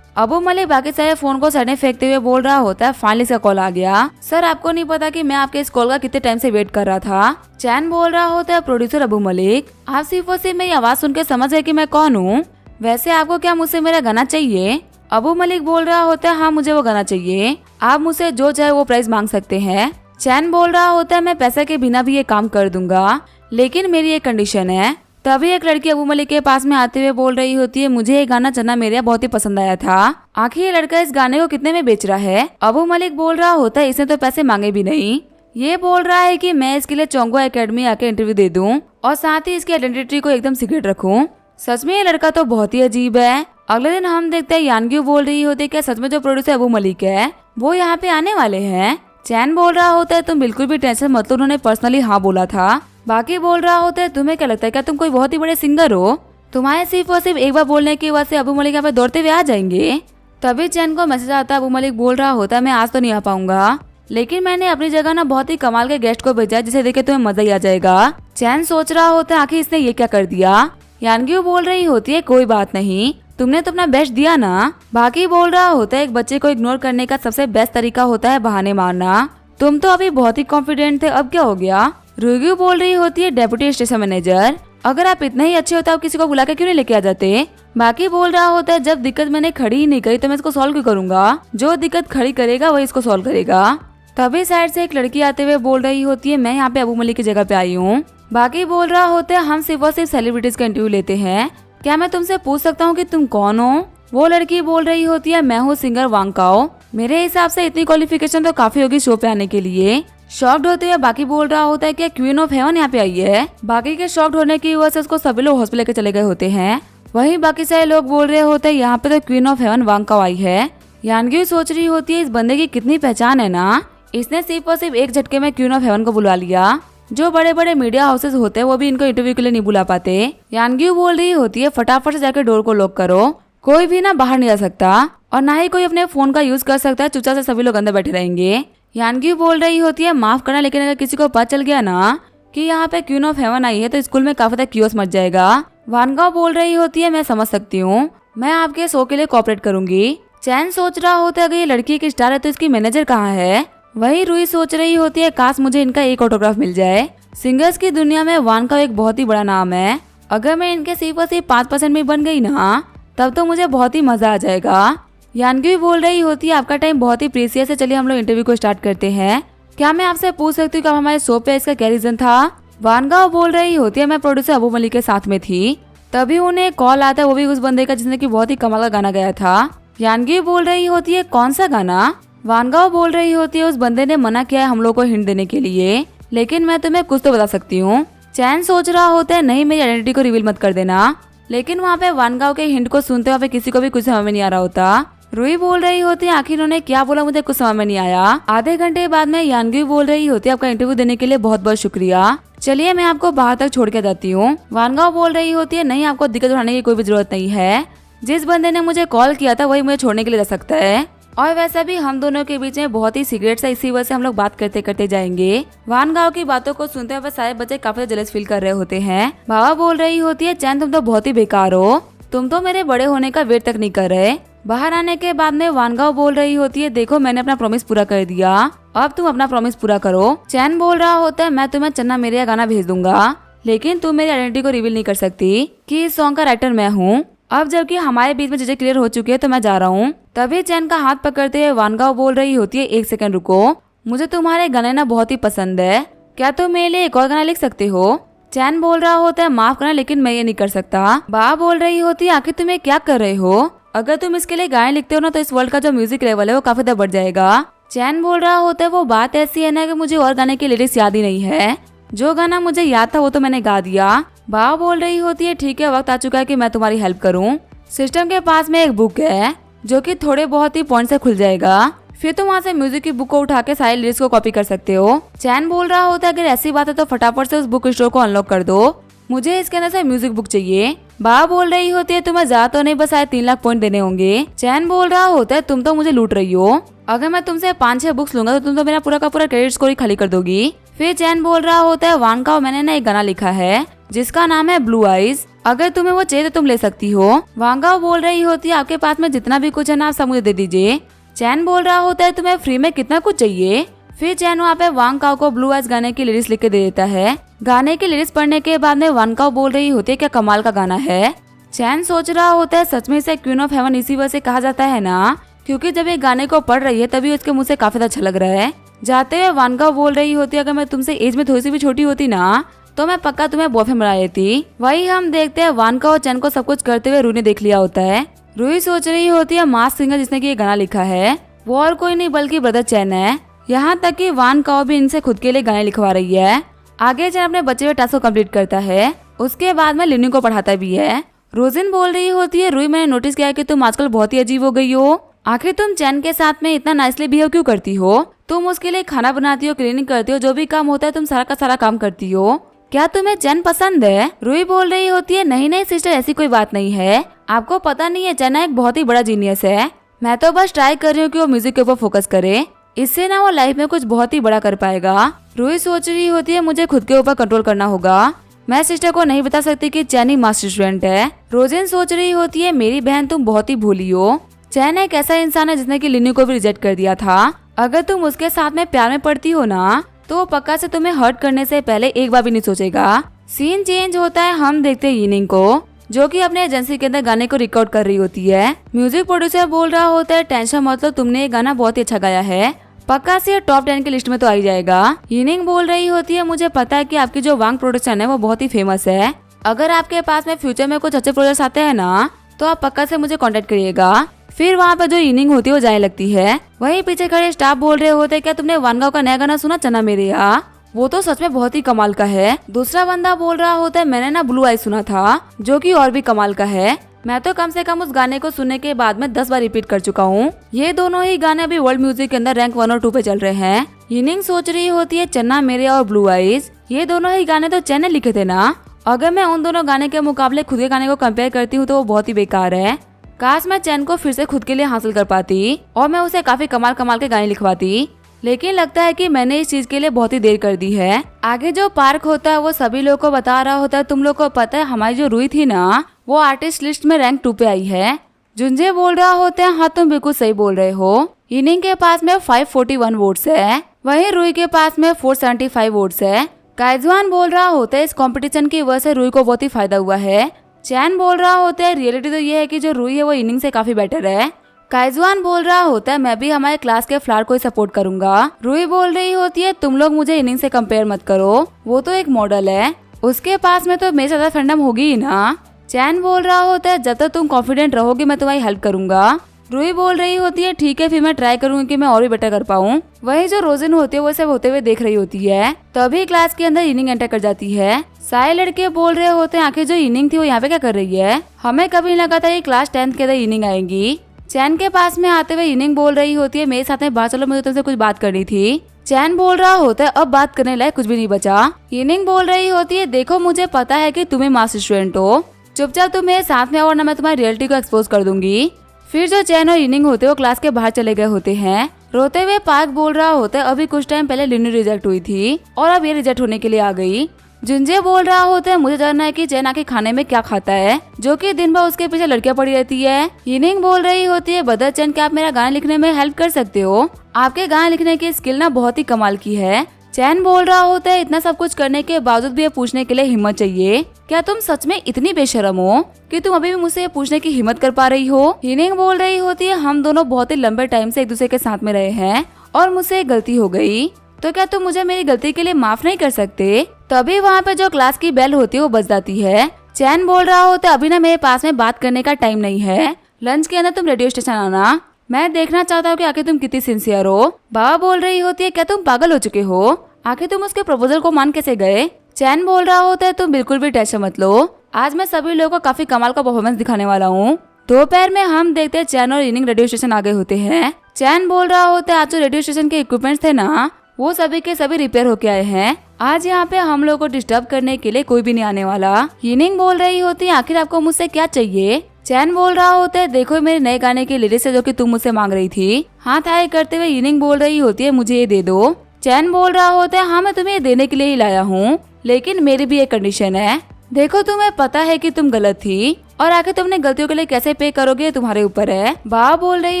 अबू मलिक बाकी सारे फोन को साइड में फेंकते हुए बोल रहा होता है फाइनली इसका कॉल आ गया। सर आपको नहीं पता कि मैं आपके इस कॉल का कितने टाइम से वेट कर रहा था। चैन बोल रहा होता है प्रोड्यूसर अबू मलिक आप सिर्फ और सिर्फ मेरी आवाज सुन के समझ गए कि मैं कौन हूँ, वैसे आपको क्या मुझसे मेरा गाना चाहिए। अबू मलिक बोल रहा होता है हाँ मुझे वो गाना चाहिए, आप मुझसे जो चाहे वो प्राइस मांग सकते हैं। चैन बोल रहा होता है मैं पैसे के बिना भी ये काम कर दूंगा, लेकिन मेरी एक कंडीशन है। तभी एक लड़की अबू मलिक के पास में आते हुए बोल रही होती है मुझे ये गाना चन्ना मेरे बहुत ही पसंद आया था, आखिर ये लड़का इस गाने को कितने में बेच रहा है। अबू मलिक बोल रहा होता है इसने तो पैसे मांगे भी नहीं, ये बोल रहा है कि मैं इसके लिए चोंगो एकेडमी आके इंटरव्यू दे दूं और साथ ही इसकी आइडेंटिटी को एकदम सीक्रेट रखूं। सच में ये लड़का तो बहुत ही अजीब है। अगले दिन हम देखते हैं यानग्यू बोल रही होती है क्या सच में जो प्रोड्यूसर अबू मलिक है वो यहाँ पे आने वाले हैं। चैन बोल रहा होता है तुम बिल्कुल भी टेंशन मत लो, उन्होंने पर्सनली हाँ बोला था। बाकी बोल रहा होता है तुम्हें क्या लगता है क्या तुम कोई बहुत ही बड़े सिंगर हो, तुम्हारे सिर्फ और सिर्फ एक बार बोलने की वजह से अबू मलिक यहाँ पे दौड़ते हुए आ जाएंगे। तभी चैन को मैसेज आता है, अबू मलिक बोल रहा होता है मैं आज तो नहीं आ पाऊंगा, लेकिन मैंने अपनी जगह ना बहुत ही कमाल के गेस्ट को भेजा जिसे देख के तुम्हें मजा ही आ जाएगा। चैन सोच रहा होता है आखिर इसने ये क्या कर दिया। यानग्यू बोल रही होती है कोई बात नहीं, तुमने तो अपना बेस्ट दिया ना। बाकी बोल रहा होता है एक बच्चे को इग्नोर करने का सबसे बेस्ट तरीका होता है बहाने मारना। तुम तो अभी बहुत ही कॉन्फिडेंट थे, अब क्या हो गया। रुगी बोल रही होती है डेप्यूटी स्टेशन मैनेजर, अगर आप इतना ही अच्छे होते आप किसी को बुला के क्यों नहीं लेके आ जाते। बाकी बोल रहा होता है जब दिक्कत मैंने खड़ी ही नहीं करी तो मैं इसको सॉल्व क्यों करूंगा, जो दिक्कत खड़ी करेगा वही इसको सॉल्व करेगा। तभी साइड से एक लड़की आते हुए बोल रही होती है मैं यहाँ पे अबू मलिक की जगह पे आई हूँ। बाकी बोल रहा होता है हम सिर्फ और सिर्फ सेलिब्रिटीज का इंटरव्यू लेते हैं, क्या मैं तुमसे पूछ सकता हूँ कि तुम कौन हो। वो लड़की बोल रही होती है मैं हूँ सिंगर वांग काओ, मेरे हिसाब से इतनी क्वालिफिकेशन तो काफी होगी शो पे आने के लिए। शॉक्ड होते हुए बाकी बोल रहा होता है कि क्वीन ऑफ हेवन यहाँ पे आई है। बाकी के शॉक्ड होने की वजह से उसको सभी लोग हॉस्पिटल लेके चले गए होते हैं। वहीं बाकी सारे लोग बोल रहे होते हैं यहाँ पे तो क्वीन ऑफ हेवन वांग काओ आई है। यानगी सोच रही होती है इस बंदे की कितनी पहचान है ना, इसने सिर्फ और सिर्फ एक झटके में क्वीन ऑफ हेवन को बुला लिया। जो बड़े बड़े मीडिया हाउसेस होते हैं वो भी इनको इंटरव्यू के लिए नहीं बुला पाते। यानगी बोल रही होती है फटाफट से जाकर डोर को लॉक करो, कोई भी ना बाहर नहीं आ सकता और ना ही कोई अपने फोन का यूज कर सकता है, चुपचाप से सभी लोग अंदर बैठे रहेंगे। यानगी बोल रही होती है माफ करना लेकिन अगर किसी को पता चल गया ना कि यहाँ पे क्वीन ऑफ हेवन आई है तो स्कूल में काफी ज्यादा क्यूस मच जाएगा। वानगाओ बोल रही होती है मैं समझ सकती हूँ, मैं आपके शो के लिए कोऑपरेट करूंगी। चैन सोच रहा होता है अगर ये लड़की की स्टार है तो इसकी मैनेजर कहाँ है। वही रुई सोच रही होती है काश मुझे इनका एक ऑटोग्राफ मिल जाए। सिंगर्स की दुनिया में वानगाओ एक बहुत ही बड़ा नाम है, अगर मैं इनके सिर्फ और सिर्फ 5% में बन गई ना तब तो मुझे बहुत ही मजा आ जाएगा। यानगी बोल रही होती है आपका टाइम बहुत ही प्रीसियस है, चलिए हम लोग इंटरव्यू को स्टार्ट करते हैं। क्या मैं आपसे पूछ सकती हूँ कि हमारे शो पे इसका क्या रीजन था। वानगाओ बोल रही होती है मैं प्रोड्यूसर अबू मलिक के साथ में थी, तभी उन्हें कॉल आता है, वो भी उस बंदे का जिसने की बहुत ही कमाल का गाना गाया था। यानगी बोल रही होती है कौन सा गाना। वानगाओ बोल रही होती है उस बंदे ने मना किया है हम लोग को हिंट देने के लिए, लेकिन मैं तुम्हें कुछ तो बता सकती हूँ। चैन सोच रहा होता है नहीं मेरी आइडेंटिटी को रिवील मत कर देना, लेकिन वहाँ पे वानगाओ के हिंट को सुनते वहाँ पे किसी को भी कुछ समझ में नहीं आ रहा होता। रुई बोल रही होती है आखिर उन्होंने क्या बोला मुझे कुछ समझ में नहीं आया। आधे घंटे बाद में यानगी बोल रही होती है आपका इंटरव्यू देने के लिए बहुत बहुत शुक्रिया, चलिए मैं आपको बाहर तक छोड़ के जाती हूँ। वानगाओ बोल रही होती है नहीं आपको दिक्कत उठाने की कोई भी जरूरत नहीं है, जिस बंदे ने मुझे कॉल किया था वही मुझे छोड़ने के लिए जा सकता है, और वैसा भी हम दोनों के बीच में बहुत ही सीक्रेट्स है, इसी वजह से हम लोग बात करते करते जाएंगे। वानगाओ की बातों को सुनते हुए सारे बच्चे काफी जेलस फील कर रहे होते हैं। बाबा बोल रही होती है चैन तुम तो बहुत ही बेकार हो, तुम तो मेरे बड़े होने का वेट तक नहीं कर रहे। बाहर आने के बाद में वानगाओ बोल रही होती है देखो मैंने अपना प्रॉमिस पूरा कर दिया, अब तुम अपना प्रॉमिस पूरा करो। चैन बोल रहा होता है मैं तुम्हें चन्ना मेरे गाना भेज दूंगा, लेकिन तुम मेरी आइडेंटिटी को रिवील नहीं कर सकती कि इस सॉन्ग का राइटर मैं हूँ। अब जबकि हमारे बीच में चीजें क्लियर हो चुकी है तो मैं जा रहा हूँ। तभी चैन का हाथ पकड़ते हुए वानगाओ बोल रही होती है एक सेकंड रुको, मुझे तुम्हारे गाने ना बहुत ही पसंद है, क्या तुम मेरे लिए एक और गाना लिख सकते हो। चैन बोल रहा होता है माफ करना लेकिन मैं ये नहीं कर सकता। बा बोल रही होती है आखिर तुम क्या कर रहे हो, अगर तुम इसके लिए गाने लिखते हो ना तो इस वर्ल्ड का जो म्यूजिक लेवल है वो काफी ज्यादा बढ़ जाएगा। चैन बोल रहा होता है वो बात ऐसी है ना कि मुझे और गाने के लिरिक्स याद ही नहीं है, जो गाना मुझे याद था वो तो मैंने गा दिया। बा बोल रही होती है ठीक है वक्त आ चुका है कि मैं तुम्हारी हेल्प करूं। सिस्टम के पास में एक बुक है जो कि थोड़े बहुत ही पॉइंट से खुल जाएगा, फिर तुम वहाँ से म्यूजिक की बुक को उठा के सारे लिरिक्स को कॉपी कर सकते हो। चैन बोल रहा होता है अगर ऐसी बात है तो फटाफट से उस बुक स्टोर को अनलॉक कर दो, मुझे इसके अंदर से म्यूजिक बुक चाहिए। बा बोल रही होती है तुम्हें ज्यादा तो नहीं बस आए 3 लाख पॉइंट देने होंगे। चैन बोल रहा होता है तुम तो मुझे लूट रही हो, अगर मैं तुमसे 5-6 बुक्स लूंगा तो तुम तो मेरा पूरा का पूरा क्रेडिट स्कोर ही खाली कर दोगी। फिर चैन बोल रहा होता है वानगाओ मैंने ना एक गाना लिखा है जिसका नाम है ब्लू आइज, अगर तुम्हें वो चाहिए तो तुम ले सकती हो। वानगाओ बोल रही होती है आपके पास में जितना भी कुछ है ना आप सब मुझे दे दीजिए। चैन बोल रहा होता है तुम्हें फ्री में कितना कुछ चाहिए। फिर चैन वहाँ पे वांगकाओ को ब्लू आइज गाने की लिरिक्स लिख के दे देता है। गाने की लिरिक्स पढ़ने के बाद में वांगकाओ बोल रही होती है क्या कमाल का गाना है। चैन सोच रहा होता है सच में इसे क्वीन ऑफ हेवन इसी वजह से कहा जाता है ना, क्योंकि जब ये गाने को पढ़ रही है तभी उसके मुंह से काफी अच्छा लग रहा है। जाते हुए वानगाओ बोल रही होती है अगर मैं तुमसे एज में थोड़ी सी भी छोटी होती ना तो मैं पक्का तुम्हें बॉयफ्रेंड बना लेती। वही हम देखते हैं वानगाओ और चैन को सब कुछ करते हुए रूई ने देख लिया होता है। रूई सोच रही होती है मास्क सिंगर जिसने की ये गाना लिखा है वो और कोई नहीं बल्कि ब्रदर चैन है। यहाँ तक कि वानगाओ भी इनसे खुद के लिए गाने लिखवा रही है। आगे चैन अपने बच्चे हुए टास्क को कम्प्लीट करता है, उसके बाद में लिनी को पढ़ाता भी है। रोजिन बोल रही होती है रूई मैंने नोटिस किया कि तुम आजकल बहुत ही अजीब हो गई हो, आखिर तुम चैन के साथ में इतना नाइसली बिहेव क्यों करती हो। तुम उसके लिए खाना बनाती हो, क्लीनिंग करती हो, जो भी काम होता है तुम सारा का सारा काम करती हो। क्या तुम्हें चैन पसंद है। रूई बोल रही होती है नहीं नहीं सिस्टर ऐसी कोई बात नहीं है, आपको पता नहीं है चैन एक बहुत ही बड़ा जीनियस है, मैं तो बस ट्राई कर रही हूँ कि वो म्यूजिक के ऊपर फोकस करे, इससे ना वो लाइफ में कुछ बहुत ही बड़ा कर पाएगा। रूई सोच रही होती है मुझे खुद के ऊपर कंट्रोल करना होगा। मैं सिस्टर को नहीं बता सकती कि चैन ही मास्टर स्टूडेंट है। रोजिन सोच रही होती है मेरी बहन तुम बहुत ही भोली हो। चैन एक ऐसा इंसान है जिसने कि लिनी को भी रिजेक्ट कर दिया था। अगर तुम उसके साथ में प्यार में पड़ती हो ना तो वो पक्का से तुम्हें हर्ट करने से पहले एक बार भी नहीं सोचेगा। सीन चेंज होता है, हम देखते हैं यिनिंग को जो कि अपने एजेंसी के अंदर गाने को रिकॉर्ड कर रही होती है। म्यूजिक प्रोड्यूसर बोल रहा होता है टेंशन मतलब तुमने ये गाना बहुत ही अच्छा गाया है, पक्का से टॉप 10 की लिस्ट में तो आ ही जाएगा। यिनिंग बोल रही होती है मुझे पता है कि आपकी जो वांग प्रोडक्शन है वो बहुत ही फेमस है। अगर आपके पास में फ्यूचर में कुछ अच्छे प्रोजेक्ट्स आते हैं ना तो आप पक्का से मुझे कांटेक्ट करिएगा। फिर वहाँ पे जो यिनिंग होती है वो जाने लगती है। वहीं पीछे खड़े स्टाफ बोल रहे होते क्या तुमने वानगांव का नया गाना सुना चन्ना मेरे यहाँ, वो तो सच में बहुत ही कमाल का है। दूसरा बंदा बोल रहा होता है मैंने ना ब्लू आई सुना था जो कि और भी कमाल का है। मैं तो कम से कम उस गाने को सुनने के बाद में 10 बार रिपीट कर चुका हूँ। ये दोनों ही गाने अभी वर्ल्ड म्यूजिक के अंदर रैंक 1 और 2 पे चल रहे हैं। यिनिंग सोच रही होती है चन्ना मेरे और ब्लू आईज ये दोनों ही गाने तो चैन ने लिखे थे ना। अगर मैं उन दोनों गाने के मुकाबले खुद के गाने को कंपेयर करती हूँ तो वो बहुत ही बेकार है। काश मैं चैन को फिर से खुद के लिए हासिल कर पाती और मैं उसे काफी कमाल कमाल के गाने लिखवाती, लेकिन लगता है कि मैंने इस चीज के लिए बहुत ही देर कर दी है। आगे जो पार्क होता है वो सभी लोगों को बता रहा होता है तुम लोग को पता है हमारी जो रुई थी ना वो आर्टिस्ट लिस्ट में रैंक 2 पे आई है। जुंजे बोल रहा होता है हाँ तुम बिल्कुल सही बोल रहे हो। यिनिंग के पास में 541 वोट्स है, वहीं रुई के पास में 475 वोट्स है। काइजुआन बोल रहा होता है इस कंपटीशन की वजह से रुई को बहुत ही फायदा हुआ है। चैन बोल रहा होता है रियलिटी तो ये है कि जो रुई है वो यिनिंग से काफी बेटर है। काइजुआन बोल रहा होता है मैं भी हमारे क्लास के फ्लावर को ही सपोर्ट करूंगा। रुई बोल रही होती है तुम लोग मुझे यिनिंग से कंपेयर मत करो, वो तो एक मॉडल है, उसके पास में तो मेरे ज्यादा फैंडम होगी ही ना। चैन बोल रहा होता है जब तक तुम कॉन्फिडेंट रहोगे मैं तुम्हारी हेल्प करूंगा। रुई बोल रही होती है ठीक है फिर मैं ट्राई करूंगी कि मैं और भी बेटर कर पाऊँ। वही जो रोजिन होती है वो सब होते हुए देख रही होती है तभी क्लास के अंदर यिनिंग एंटर कर जाती है। सारे लड़के बोल रहे होते हैं आखिर जो यिनिंग थी वो यहाँ पे क्या कर रही है, हमें कभी नहीं लगा था कि क्लास 10th के अंदर यिनिंग आएंगी। चैन के पास में आते हुए यिनिंग बोल रही होती है मेरे साथ में बात चलो मुझे तुमसे कुछ बात करनी थी। चैन बोल रहा होता है अब बात करने लायक कुछ भी नहीं बचा। यिनिंग बोल रही होती है देखो मुझे पता है कि तुम मास्टर स्टूडेंट हो, चुपचाप तुम मेरे साथ में आओ ना मैं तुम्हारी रियलिटी को एक्सपोज कर दूंगी। फिर जो चैन और यिनिंग होते हैं वो क्लास के बाहर चले गए होते हैं। रोते हुए पार्क बोल रहा होता है अभी कुछ टाइम पहले लिनी रिजेक्ट हुई थी और अब ये रिजेक्ट होने के लिए आ गई। जुंजे बोल रहा होता है मुझे जानना है कि चैन आके खाने में क्या खाता है जो कि दिन भर उसके पीछे लड़कियां पड़ी रहती है। यिनिंग बोल रही होती है बदर चैन क्या आप मेरा गाना लिखने में हेल्प कर सकते हो, आपके गाना लिखने की स्किल ना बहुत ही कमाल की है। चैन बोल रहा होता है इतना सब कुछ करने के बावजूद भी ये पूछने के लिए हिम्मत चाहिए, क्या तुम सच में इतनी बेशरम हो कि तुम अभी भी मुझसे ये पूछने की हिम्मत कर पा रही हो। यिनिंग बोल रही होती है हम दोनों बहुत ही लंबे टाइम से एक दूसरे के साथ में रहे हैं और मुझसे एक गलती हो गई तो क्या तुम मुझे मेरी गलती के लिए माफ नहीं कर सकते। तभी वहाँ पे जो क्लास की बेल होती है वो बज जाती है। चैन बोल रहा होता है अभी ना मेरे पास में बात करने का टाइम नहीं है, लंच के अंदर तुम रेडियो स्टेशन आना, मैं देखना चाहता हूँ कि आखिर तुम कितनी सिंसियर हो। बाबा बोल रही होती है क्या तुम पागल हो चुके हो, आखिर तुम उसके प्रपोजल को मान कैसे गए। चैन बोल रहा होता है तुम बिल्कुल भी टेंशन मत लो, आज मैं सभी लोगों को काफी कमाल का परफॉर्मेंस दिखाने वाला हूँ। दोपहर में हम देखते हैं चैन और यिनिंग रेडियो स्टेशन आ गए होते हैं। चैन बोल रहा होता है आज जो रेडियो स्टेशन के इक्विपमेंट्स थे ना वो सभी के सभी रिपेयर होके आए हैं, आज यहाँ पे हम लोग को डिस्टर्ब करने के लिए कोई भी नहीं आने वाला। यिनिंग बोल रही होती है आखिर आपको मुझसे क्या चाहिए। चैन बोल रहा होता है देखो मेरे नए गाने की लिरिक्स है जो कि तुम मुझसे मांग रही थी। हाथ आए करते हुए यिनिंग बोल रही होती है मुझे ये दे दो। चैन बोल रहा होता है हाँ मैं तुम्हें ये देने के लिए ही लाया हूँ, लेकिन मेरी भी एक कंडीशन है। देखो तुम्हें पता है कि तुम गलत थी और आखिर तुमने गलतियों के लिए कैसे पे करोगे तुम्हारे ऊपर है। बाबा बोल रही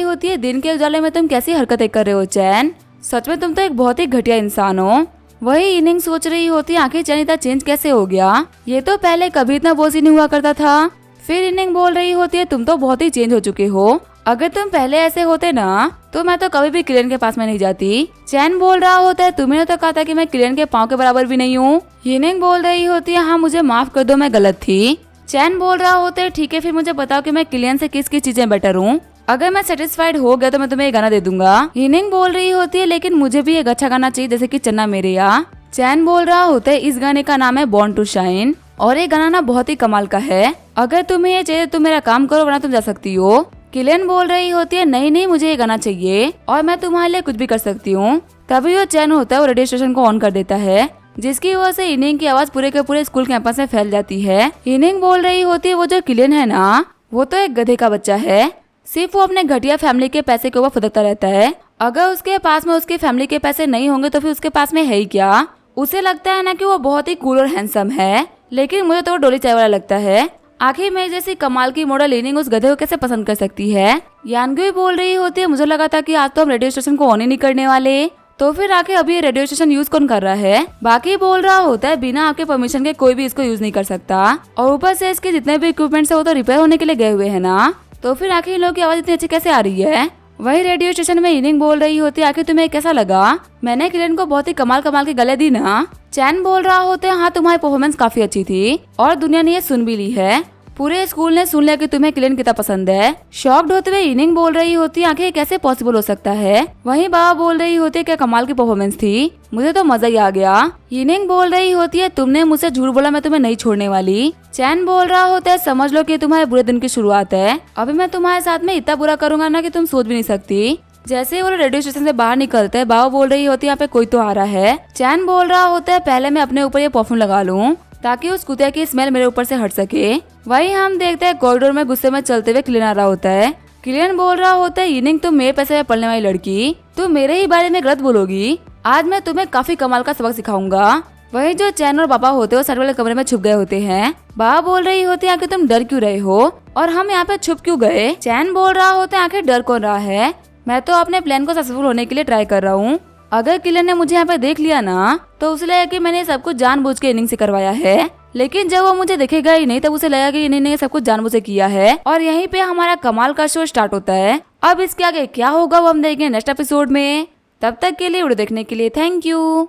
होती है दिन के उजाले में तुम कैसी हरकतें कर रहे हो चैन, सच में तुम तो एक बहुत ही घटिया इंसान हो। वही यिनिंग सोच रही होती है आखिर चैन इतना चेंज कैसे हो गया, ये तो पहले कभी इतना बोझ नहीं हुआ करता था। फिर यिनिंग बोल रही होती है तुम तो बहुत ही चेंज हो चुके हो, अगर तुम पहले ऐसे होते ना तो मैं तो कभी भी किलियन के पास में नहीं जाती। चैन बोल रहा होता है तुमने तो कहा था कि मैं किलियन के पाँव के बराबर भी नहीं हूँ। यिनिंग बोल रही होती है हाँ मुझे माफ कर दो मैं गलत थी। चैन बोल रहा होता है ठीक है फिर मुझे बताओ कि मैं किलियन से किस किस चीजें बेटर हूँ, अगर मैं सेटिस्फाइड हो गया तो मैं तुम्हें ये गाना दे दूंगा। यिनिंग बोल रही होती है लेकिन मुझे भी एक अच्छा गाना चाहिए जैसे कि चन्ना मेरे यहाँ। चैन बोल रहा होता है इस गाने का नाम है बॉर्न टू शाइन और ये गाना ना बहुत ही कमाल का है, अगर तुम्हें ये चाहिए तो मेरा काम करो वरना तुम जा सकती हो। किलियन बोल रही होती है नहीं नहीं मुझे ये गाना चाहिए और मैं तुम्हारे लिए कुछ भी कर सकती हूँ। तभी जो चैन होता है वो रेडियो स्टेशन को ऑन कर देता है जिसकी वजह से यिनिंग की आवाज पूरे के पूरे स्कूल कैंपस में फैल जाती है। यिनिंग बोल रही होती है वो जो किलियन है ना वो तो एक गधे का बच्चा है, सिर्फ वो अपने घटिया फैमिली के पैसे के ऊपर फुदकता रहता है। अगर उसके पास में उसकी फैमिली के पैसे नहीं होंगे तो फिर उसके पास में है ही क्या। उसे लगता है ना कि वो बहुत ही कूल और हैंडसम है, लेकिन मुझे तो वो डोली चाय वाला लगता है। आखिर मेरे जैसी कमाल की मॉडल लीनिंग उस गधे को कैसे पसंद कर सकती है। यानगी बोल रही होती है, मुझे लगा था कि आज तो हम रेडियो स्टेशन को ऑन ही नहीं करने वाले, तो फिर आखिर अभी ये रेडियो स्टेशन यूज कौन कर रहा है। बाकी बोल रहा होता है बिना आपके परमिशन के कोई भी इसको यूज नहीं कर सकता, और ऊपर से इसके जितने भी इक्विपमेंट्स है वो तो रिपेयर होने के लिए गए हुए है ना, तो फिर आखिर इन लोगों की आवाज इतनी अच्छी कैसे आ रही है। वही रेडियो स्टेशन में इनिंग बोल रही होती है, आखिर तुम्हें कैसा लगा, मैंने किलन को बहुत ही कमाल कमाल के गले दी ना। चैन बोल रहा होता है, हाँ तुम्हारी परफॉर्मेंस काफी अच्छी थी और दुनिया ने ये सुन भी ली है, पूरे स्कूल ने सुन लिया कि तुम्हें किलन कितना पसंद है। शॉक्ड होते हुए इनिंग बोल रही होती है, आखिर कैसे पॉसिबल हो सकता है। वहीं बाबा बोल रही होती है, क्या कमाल की परफॉर्मेंस थी, मुझे तो मजा ही आ गया। इनिंग बोल रही होती है, तुमने मुझसे झूठ बोला, मैं तुम्हें नहीं छोड़ने वाली। चैन बोल रहा होता है, समझ लो कि तुम्हारे बुरे दिन की शुरुआत है, अभी मैं तुम्हारे साथ में इतना बुरा करूंगा ना कि तुम सोच भी नहीं सकती। जैसे ही वो रेडियो स्टेशन से बाहर निकलते हैं, बाबा बोल रही होती है, यहाँ पे कोई तो आ रहा है। चैन बोल रहा होता है, पहले मैं अपने ऊपर ये परफ्यूम लगा लूं ताकि उस कुत्ते की स्मेल मेरे ऊपर से हट सके। वही हम देखते हैं कॉरिडोर में गुस्से में चलते हुए किलियन आ रहा होता है। किलियन बोल रहा होता है, इनिंग तुम मेरे पैसे में पढ़ने वाली लड़की, तुम मेरे ही बारे में गलत बोलोगी, आज मैं तुम्हें काफी कमाल का सबक सिखाऊंगा। वही जो चैन और पापा होते हैं वो साइड वाले कमरे में छुप गए होते हैं। बाबा बोल रही होती है, आखिर तुम डर क्यों रहे हो और हम यहाँ पे छुप क्यों गए। चैन बोल रहा होता है, आखिर डर कौन रहा है, मैं तो अपने प्लान को सक्सेसफुल होने के लिए ट्राई कर रहा हूँ। अगर किलियन ने मुझे यहाँ पे देख लिया ना तो उसे लगेगा कि मैंने सब कुछ जानबूझ के इनिंग से करवाया है, लेकिन जब वो मुझे देखेगा ही नहीं तब उसे लगेगा कि इन्हीं ने सब कुछ जानबूझ से किया है। और यहीं पे हमारा कमाल का शो स्टार्ट होता है। अब इसके आगे क्या होगा वो हम देखेंगे नेक्स्ट एपिसोड में। तब तक के लिए वीडियो देखने के लिए थैंक यू।